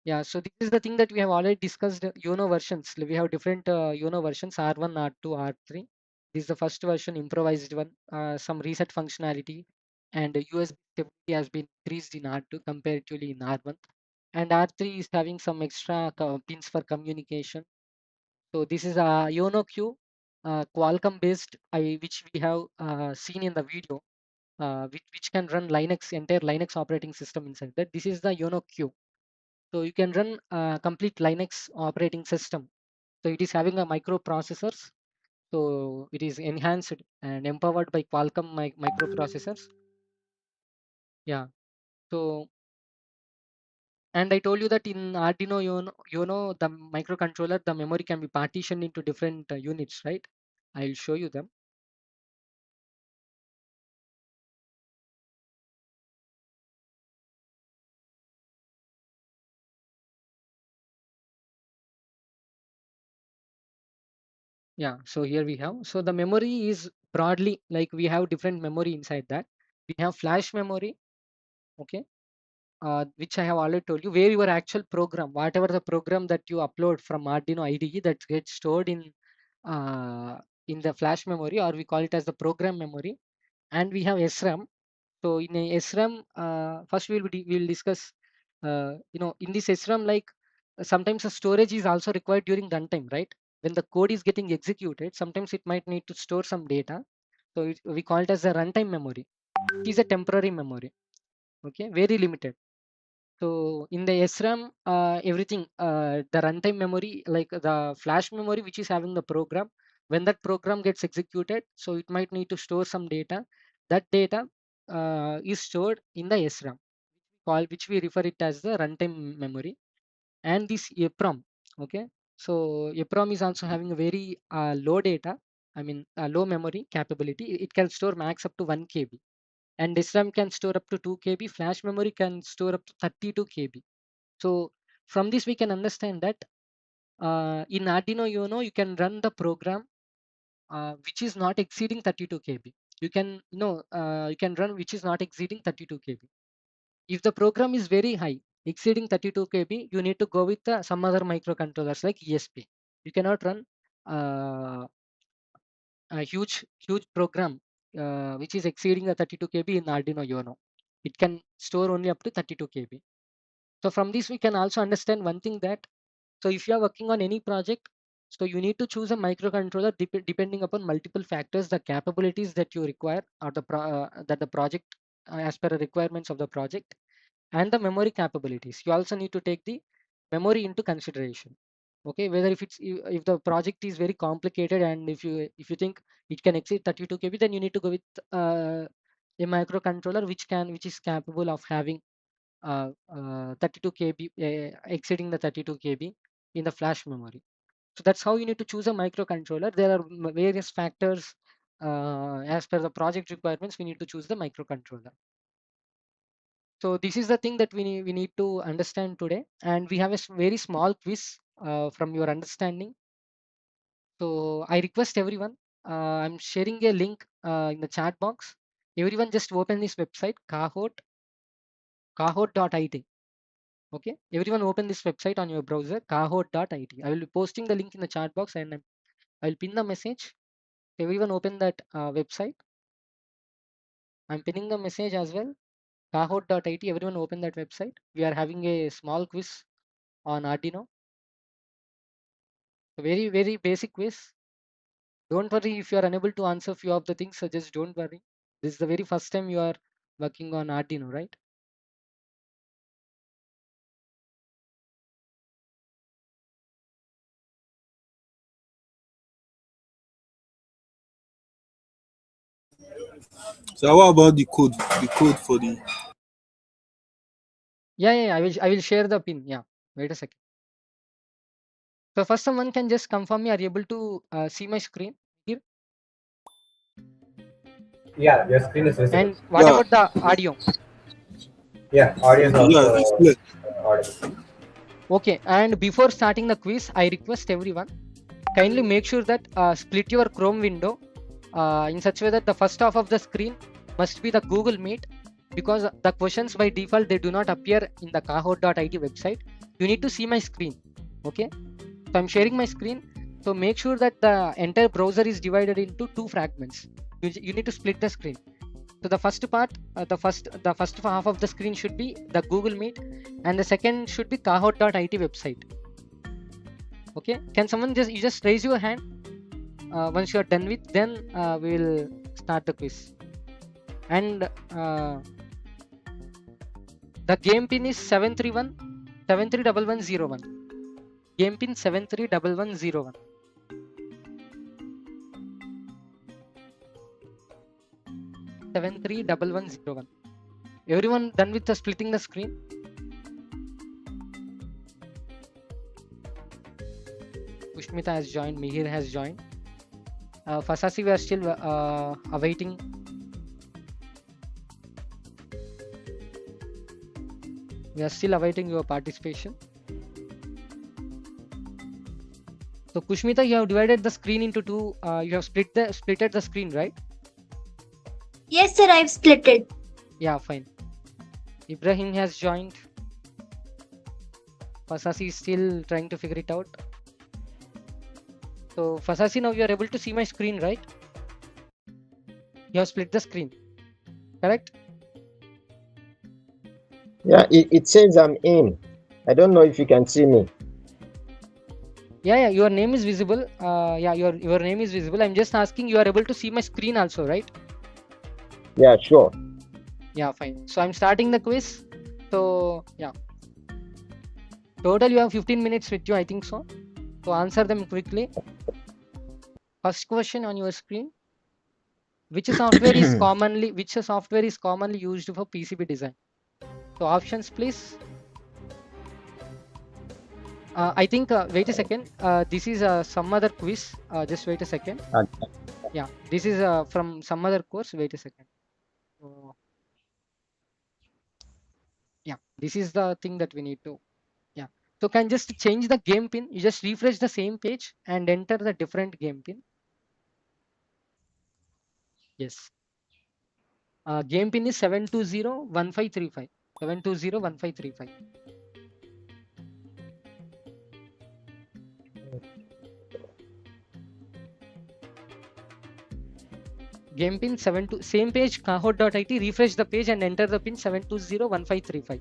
Yeah, so this is the thing that we have already discussed. Uno versions. We have different Uno versions: R1, R2, R3. This is the first version, improvised one. Some reset functionality and USB stability has been increased in R2 comparatively in R1. And R3 is having some extra pins for communication. So this is a Uno Q, Qualcomm based, which we have seen in the video, which can run entire Linux operating system inside that. This is the Uno Q. So you can run complete Linux operating system. So it is having a microprocessors. So it is enhanced and empowered by Qualcomm microprocessors. Yeah. So, and I told you that in Arduino Uno, the microcontroller, the memory can be partitioned into different units, right? I'll show you them. Yeah, so here we have. So the memory is broadly like we have different memory inside that. We have flash memory, okay, which I have already told you, where your actual program, whatever the program that you upload from Arduino IDE, that gets stored in in the flash memory, or we call it as the program memory, and we have SRAM. So in a SRAM, first we'll discuss, in this SRAM, like sometimes the storage is also required during runtime, right? When the code is getting executed, sometimes it might need to store some data. So we call it as a runtime memory. It is a temporary memory, okay, very limited. So in the SRAM, everything, the runtime memory, like the flash memory, which is having the program, when that program gets executed, so it might need to store some data. That data is stored in the SRAM, which we refer it as the runtime memory. And this EEPROM, okay. So EEPROM is also having a very low data, low memory capability. It can store max up to 1 KB. And SRAM can store up to 2 KB. Flash memory can store up to 32 KB. So from this we can understand that in Arduino Uno you can run the program which is not exceeding 32 KB. You can you can run which is not exceeding 32 KB. If the program is very high, exceeding 32 KB, you need to go with some other microcontrollers like ESP. You cannot run a huge program which is exceeding the 32 KB in Arduino Uno. It can store only up to 32 KB. So from this we can also understand one thing, that so if you are working on any project, so you need to choose a microcontroller depending upon multiple factors, the capabilities that you require, or that the project as per the requirements of the project, and the memory capabilities. You also need to take the memory into consideration. Okay, whether if the project is very complicated, and if you think it can exceed 32 KB, then you need to go with a microcontroller which is capable of having 32 KB, exceeding the 32 KB in the flash memory. So that's how you need to choose a microcontroller. There are various factors as per the project requirements. We need to choose the microcontroller. So this is the thing that we need to understand today, and we have a very small quiz from your understanding. So I request everyone, I'm sharing a link in the chat box. Everyone just open this website, kahoot.it. Okay, everyone open this website on your browser, kahoot.it. I will be posting the link in the chat box, and I will pin the message. Everyone open that website. I'm pinning the message as well, kahoot.it. Everyone open that website. We are having a small quiz on Arduino. A very, very basic quiz. Don't worry if you are unable to answer few of the things, so just don't worry. This is the very first time you are working on Arduino, right? So what about the code? The code for the Yeah, I will share the pin. Yeah, wait a second. So first, someone can just confirm me. Are you able to see my screen here? Yeah, your screen is visible. And what Yeah. about the audio? Yeah, audio is Yeah, also it's clear. audible. Okay. And before starting the quiz, I request everyone kindly make sure that split your Chrome window in such a way that the first half of the screen must be the Google Meet, because the questions by default they do not appear in the kahoot.it website. You need to see my screen. Okay. So I'm sharing my screen. So make sure that the entire browser is divided into two fragments. You need to split the screen. So the first part, the first half of the screen should be the Google Meet, and the second should be kahoot.it website. Okay, can someone just raise your hand once you are done with? Then we will start the quiz. And the game pin is 731 Game pin 731101. Everyone done with the splitting the screen? Pushmita has joined. Mihir has joined. Fasasi, we are still awaiting. We are still awaiting your participation. So Kushmita, you have divided the screen into two. You have splitted the screen, right? Yes, sir, I've split it. Yeah, fine. Ibrahim has joined. Fasasi is still trying to figure it out. So Fasasi, now you are able to see my screen, right? You have split the screen, correct? Yeah, it says I'm in. I don't know if you can see me. Yeah, your name is visible. Yeah, your name is visible. I'm just asking, you are able to see my screen also, right? Yeah, sure. Yeah, fine. So I'm starting the quiz. So yeah, total you have 15 minutes with you, I think so. So answer them quickly. First question on your screen: which software is commonly used for PCB design? So options, please. I think wait a second. This is some other quiz. Just wait a second. Yeah, this is from some other course. Wait a second. So, yeah, this is the thing that we need to. Yeah. So can just change the game pin. You just refresh the same page and enter the different game pin. Yes. Game pin is 7201535. 7201535. Game pin 72, same page, kahoot.it, refresh the page and enter the pin 7201535.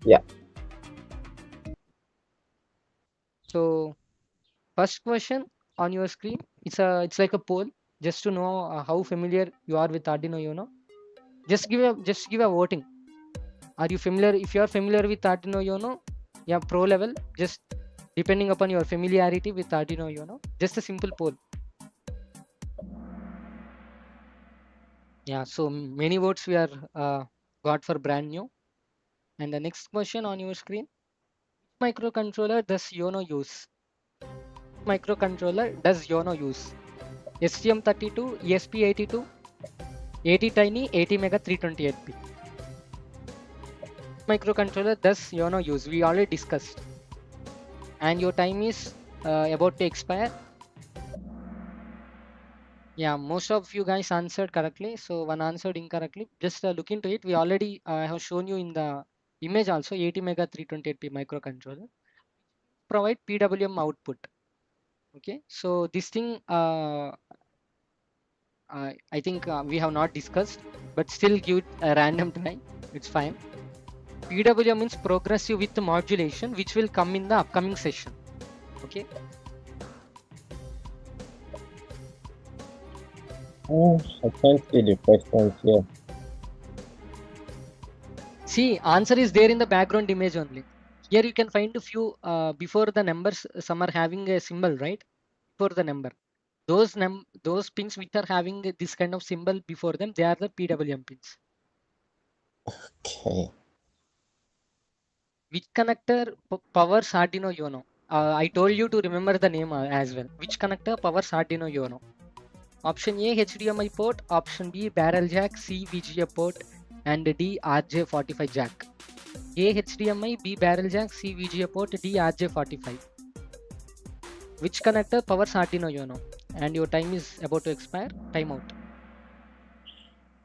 Yeah. So first question on your screen, it's like a poll just to know how familiar you are with Arduino Uno. Just give a voting. Are you familiar? If you are familiar with Arduino Uno, yeah, pro level, just depending upon your familiarity with Arduino Uno, just a simple poll. Yeah, so many votes we are got for brand new. And the next question on your screen: which microcontroller does Yono use? Microcontroller does Yono use? STM32, ESP82, 80 Tiny, 80 Mega 328P. Microcontroller does Yono use? We already discussed. And your time is about to expire. Yeah, most of you guys answered correctly. So one answered incorrectly. Just look into it. We already have shown you in the image also 80 Mega 328P microcontroller. Provide PWM output. Okay, so this thing I think we have not discussed, but still give it a random try. It's fine. PWM means progressive with modulation, which will come in the upcoming session. Okay. I can't see the questions here. See, answer is there in the background image only. Here you can find a few before the numbers. Some are having a symbol, right? Before the number. Those pins which are having this kind of symbol before them, they are the PWM pins. Okay. Which connector powers Arduino Uno? I told you to remember the name as well. Which connector powers Arduino Uno? Option A, HDMI port. Option B, barrel jack. C, VGA port. And D, RJ45 jack. A, HDMI. B, barrel jack. C, VGA port. D, RJ45. Which connector powers Arduino Uno? And your time is about to expire. Time out.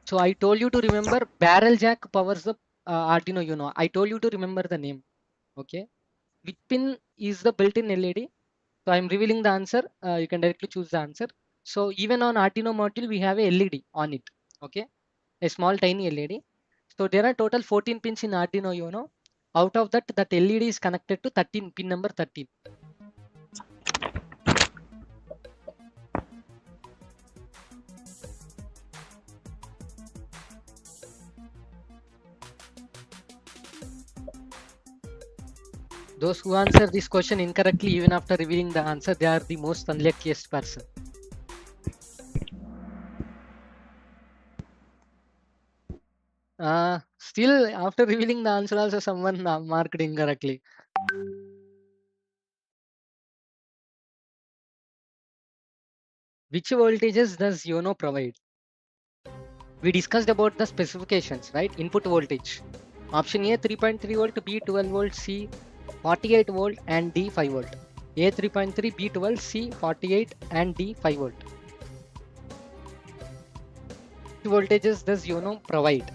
So I told you to remember barrel jack powers the Arduino Uno. I told you to remember the name. Okay. Which pin is the built-in LED? So I'm revealing the answer. You can directly choose the answer. So even on Arduino module, we have a LED on it. Okay, a small tiny LED. So there are total 14 pins in Arduino Uno. Out of that LED is connected to 13 pin number 13. Those who answer this question incorrectly, even after revealing the answer, they are the most unluckiest person. Still, after revealing the answer, also someone marked incorrectly. Which voltages does Yono provide? We discussed about the specifications, right? Input voltage. Option A 3.3 volt, B 12 volt, C 48 volt and D 5 volt. A 3.3, B 12, C 48 and D 5 volt. Which voltages does YONO provide?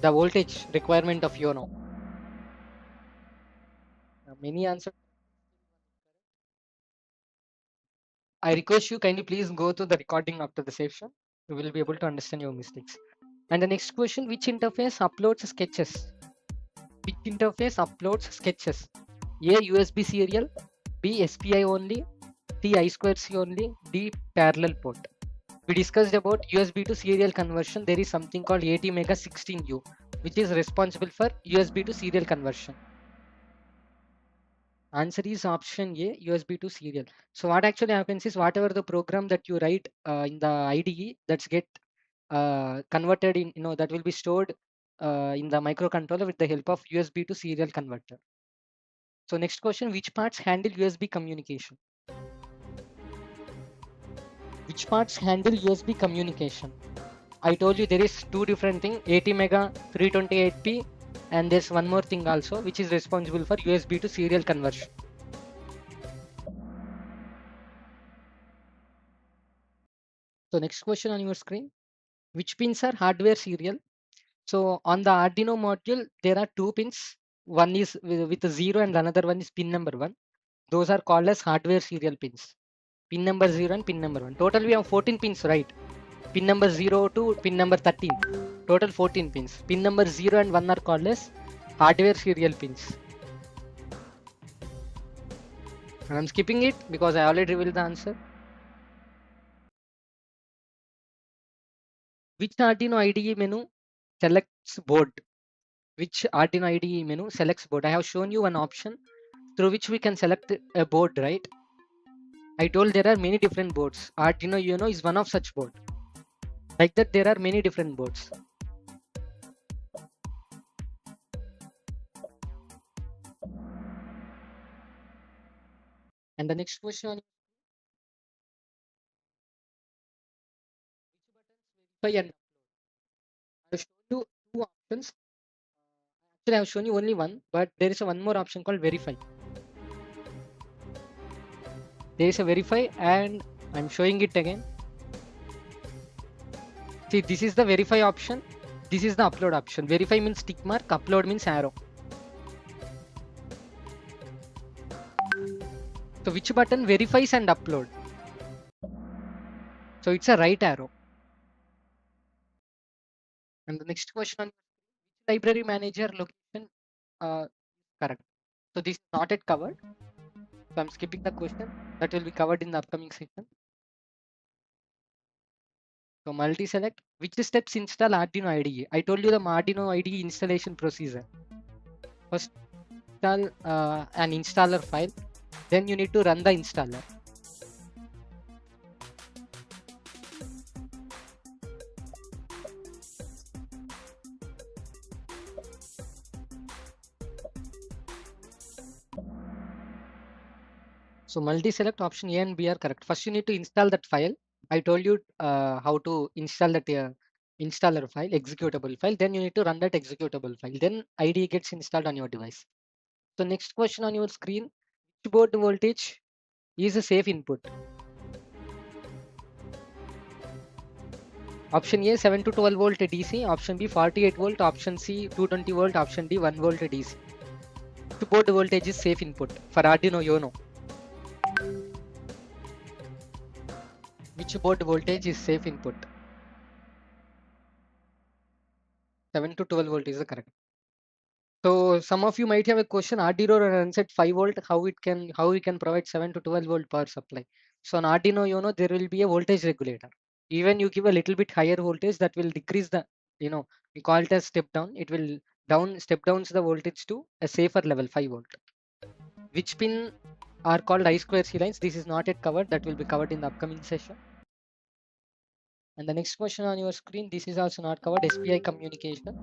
The voltage requirement of YONO. Many answers. I request you kindly please go to the recording after the session. You will be able to understand your mistakes. And the next question, which interface uploads sketches? Which interface uploads sketches? A USB serial, B SPI only, C I2C only, D parallel port. We discussed about USB to serial conversion. There is something called ATmega 16U, which is responsible for USB to serial conversion. Answer is option A, USB to serial. So what actually happens is whatever the program that you write in the IDE that's get converted in, that will be stored in the microcontroller with the help of USB to serial converter. So next question, which parts handle USB communication? Which parts handle USB communication? I told you there is two different things, ATmega 328p, and there's one more thing also which is responsible for USB to serial conversion. So next question on your screen, which pins are hardware serial? So on the Arduino module, there are two pins. One is with a 0 and another one is pin number 1. Those are called as hardware serial pins. Pin number 0 and pin number 1. Total we have 14 pins, right? Pin number 0 to pin number 13. Total 14 pins. Pin number 0 and 1 are called as hardware serial pins. And I'm skipping it because I already revealed the answer. Which Arduino IDE menu selects board? Which Arduino IDE menu selects board? I have shown you one option through which we can select a board, right? I told there are many different boards. Arduino UNO is one of such board. Like that, there are many different boards. And the next question, verify and I have shown you two options. Actually, I have shown you only one, but there is one more option called verify. There is a verify, and I'm showing it again. See, this is the verify option. This is the upload option. Verify means tick mark, upload means arrow. So which button verifies and upload? So it's a right arrow. And the next question on which library manager location correct. So this is not yet covered. So I'm skipping the question. That will be covered in the upcoming section. So multi-select. Which steps install Arduino IDE? I told you the Arduino IDE installation procedure. First install an installer file. Then you need to run the installer. So multi-select option A and B are correct. First you need to install that file. I told you how to install that installer file, executable file. Then you need to run that executable file. Then IDE gets installed on your device. So next question on your screen, which board voltage is a safe input? Option A 7 to 12 volt DC, option B 48 volt, option C 220 volt, option D 1 volt DC. Which board voltage is safe input for Arduino UNO? Which board voltage is safe input? 7 to 12 volt is the correct. So some of you might have a question, Arduino runs at 5 volt, how we can provide 7 to 12 volt power supply. So on Arduino UNO there will be a voltage regulator. Even you give a little bit higher voltage, that will decrease the, we call it as step down. It will step down the voltage to a safer level, 5 volt. Which pin are called I2C lines? This is not yet covered. That will be covered in the upcoming session. And the next question on your screen, this is also not covered, SPI communication.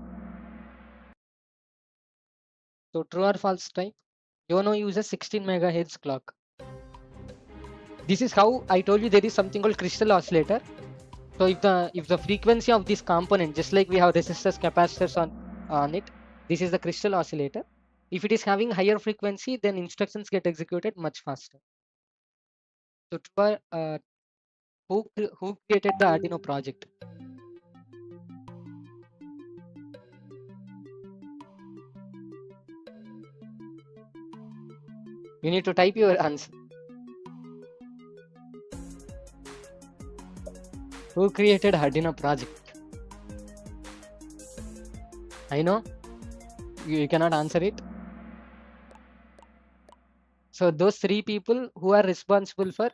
So true or false type? YONO uses 16 megahertz clock. This is how I told you there is something called crystal oscillator. So if the frequency of this component, just like we have resistors, capacitors on it, this is the crystal oscillator. If it is having higher frequency, then instructions get executed much faster. So who created the Arduino project? You need to type your answer. Who created Arduino project? I know you cannot answer it. So those three people who are responsible for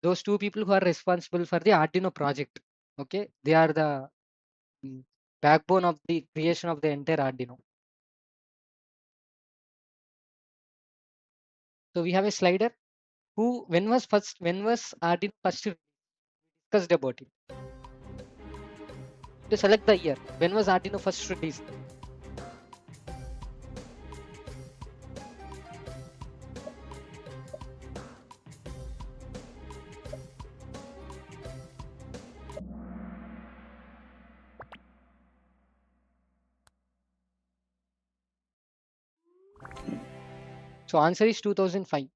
those two people who are responsible for the Arduino project. Okay, they are the backbone of the creation of the entire Arduino. So we have a slider. When was Arduino first discussed about it? To select the year, when was Arduino first released? So answer is 2005.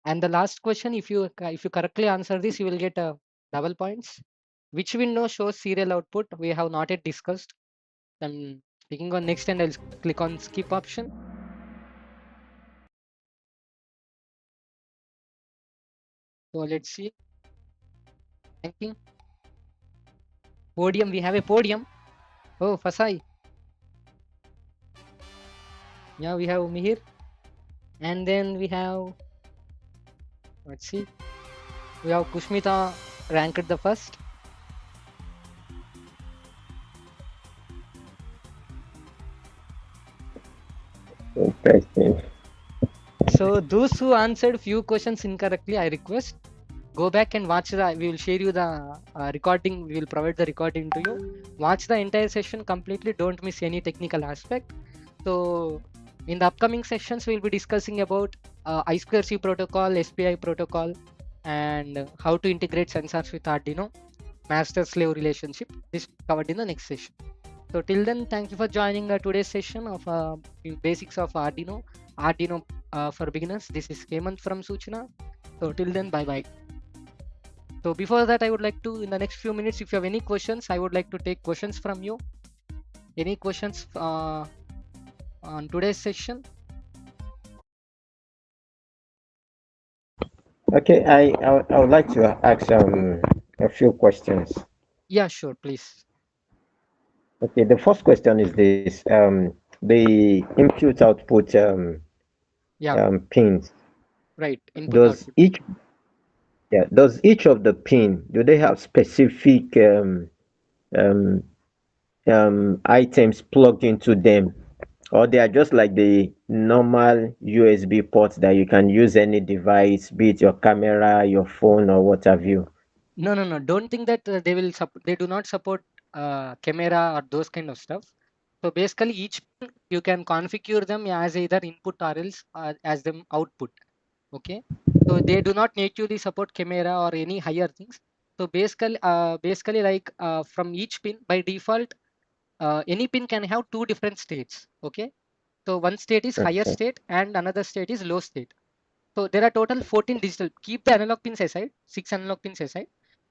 And the last question, if you correctly answer this, you will get double points. Which window shows serial output? We have not yet discussed. I'm clicking on next and I'll click on skip option. So let's see. Thanking. Podium. We have a podium. Oh, Fasai. Yeah, we have Mihir. And then we have, let's see. We have Kushmita ranked the first. Interesting. So those who answered few questions incorrectly, I request go back and watch we will share you the recording. We will provide the recording to you. Watch the entire session completely. Don't miss any technical aspect. So in the upcoming sessions, we'll be discussing about I2C protocol, SPI protocol, and how to integrate sensors with Arduino, master-slave relationship. This covered in the next session. So till then, thank you for joining today's session of basics of Arduino for beginners. This is Hemant from Suchana. So till then, bye-bye. So before that, I would like to, in the next few minutes, if you have any questions, I would like to take questions from you. Any questions on today's session? Okay, I would like to ask a few questions. Yeah, sure, please. Okay, the first question is this: the input output pins. Right. Input output. Does each of the pin, do they have specific items plugged into them, or they are just like the normal USB ports that you can use any device, be it your camera, your phone, or what have you? No. Don't think that they do not support camera or those kind of stuff. So basically, each pin you can configure them as either input or else as them output. Okay. So they do not natively support camera or any higher things. So basically like from each pin by default, any pin can have two different states. Okay. So one state is higher Okay. state and another state is low state. So there are total 14 digital. Keep the analog pins aside, 6 analog pins aside.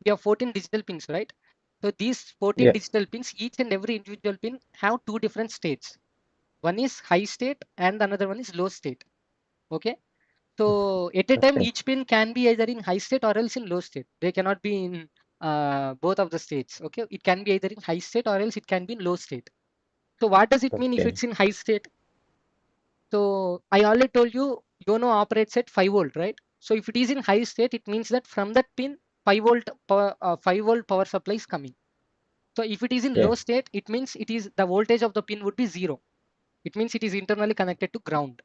We have 14 digital pins, right? So these 14 Yeah. digital pins, each and every individual pin have two different states. One is high state and another one is low state. Okay. So at a time, Okay. each pin can be either in high state or else in low state. They cannot be in both of the states. Okay. It can be either in high state or else it can be in low state. So what does it mean if Okay. it's in high state? So I already told you, Yono operates at 5 volt, right? So if it is in high state, it means that from that pin, 5 volt power supply is coming. So if it is in Yeah. low state, it means it is the voltage of the pin would be 0. It means it is internally connected to ground.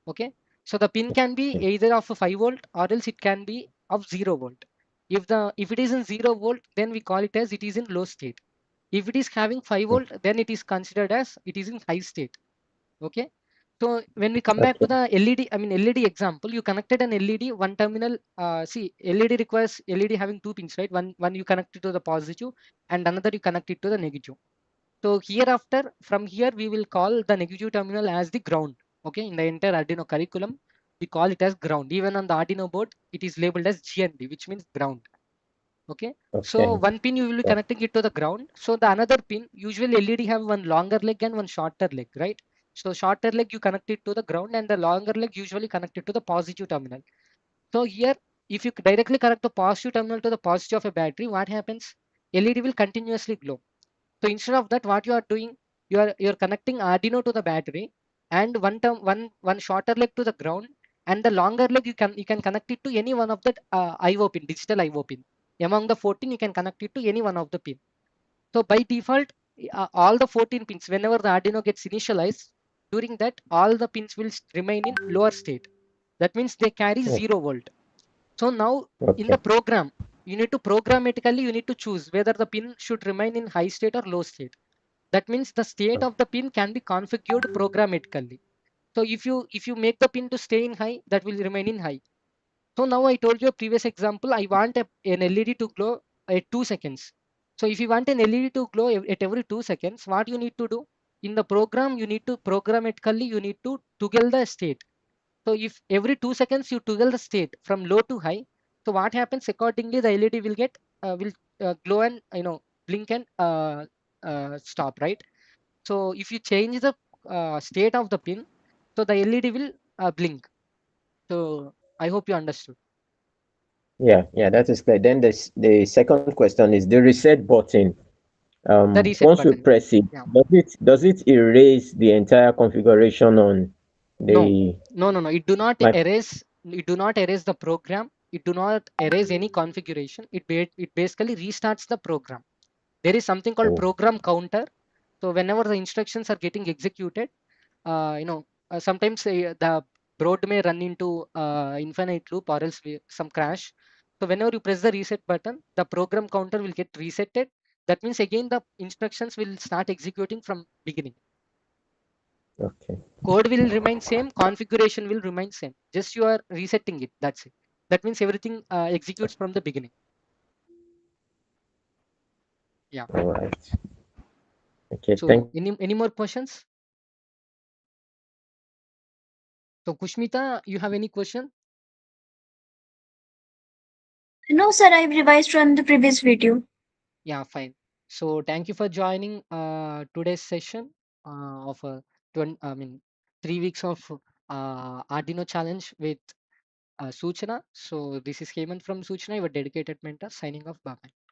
Okay. So the pin can be either of a 5 volt or else it can be of 0 volt. If it is in 0 volt, then we call it as it is in low state. If it is having 5 volt, then it is considered as it is in high state. Okay. So when we come back to Okay. the LED, I mean LED example, you connected an LED, one terminal. See, LED requires LED having two pins, right? One you connect it to the positive, and another you connect it to the negative. So hereafter, from here we will call the negative terminal as the ground. Okay, in the entire Arduino curriculum, we call it as ground. Even on the Arduino board, it is labeled as GND, which means ground. Okay, so Okay. one pin you will be Yeah. connecting it to the ground. So the another pin, usually LED have one longer leg and one shorter leg, right? So shorter leg you connect it to the ground, and the longer leg usually connected to the positive terminal. So here, if you directly connect the positive terminal to the positive of a battery, what happens? LED will continuously glow. So instead of that, what you are doing, you're connecting Arduino to the battery, and one shorter leg to the ground, and the longer leg you can connect it to any one of the IO pin, digital IO pin. Among the 14, you can connect it to any one of the pin. So by default, all the 14 pins, whenever the Arduino gets initialized, during that all the pins will remain in lower state. That means they carry Oh, 0 volt. So now in the okay. program, you need to programmatically you need to choose whether the pin should remain in high state or low state. That means the state of the pin can be configured programmatically. So if you make the pin to stay in high, that will remain in high. So now I told you a previous example. I want an LED to glow at 2 seconds. So if you want an LED to glow at every 2 seconds, what you need to do in the program, you need to programmatically you need to toggle the state. So if every 2 seconds you toggle the state from low to high, so what happens accordingly, the LED will get will glow and blink and stop, right? So if you change the state of the pin, so the LED will blink. So I hope you understood. Yeah, yeah, that is clear. Then the second question is the reset button. The reset Once you button. press it, Yeah. does it erase the entire configuration on No, the no. It do not mic? erase. It do not erase the program. It do not erase any configuration. It basically restarts the program. There is something called Oh, program counter. So whenever the instructions are getting executed, sometimes the board may run into infinite loop or else some crash. So whenever you press the reset button, the program counter will get resetted. That means again the instructions will start executing from beginning. okay. Code will remain same, configuration will remain same. Just you are resetting it. That's it. That means everything executes from the beginning. Yeah. All right. Okay, So thank any more questions? So Kushmita, you have any question? No, sir, I've revised from the previous video. Yeah, fine. So thank you for joining today's session of 3 weeks of Arduino challenge with Suchana. So this is Hemant from Suchana, your dedicated mentor, signing off. Bye bye.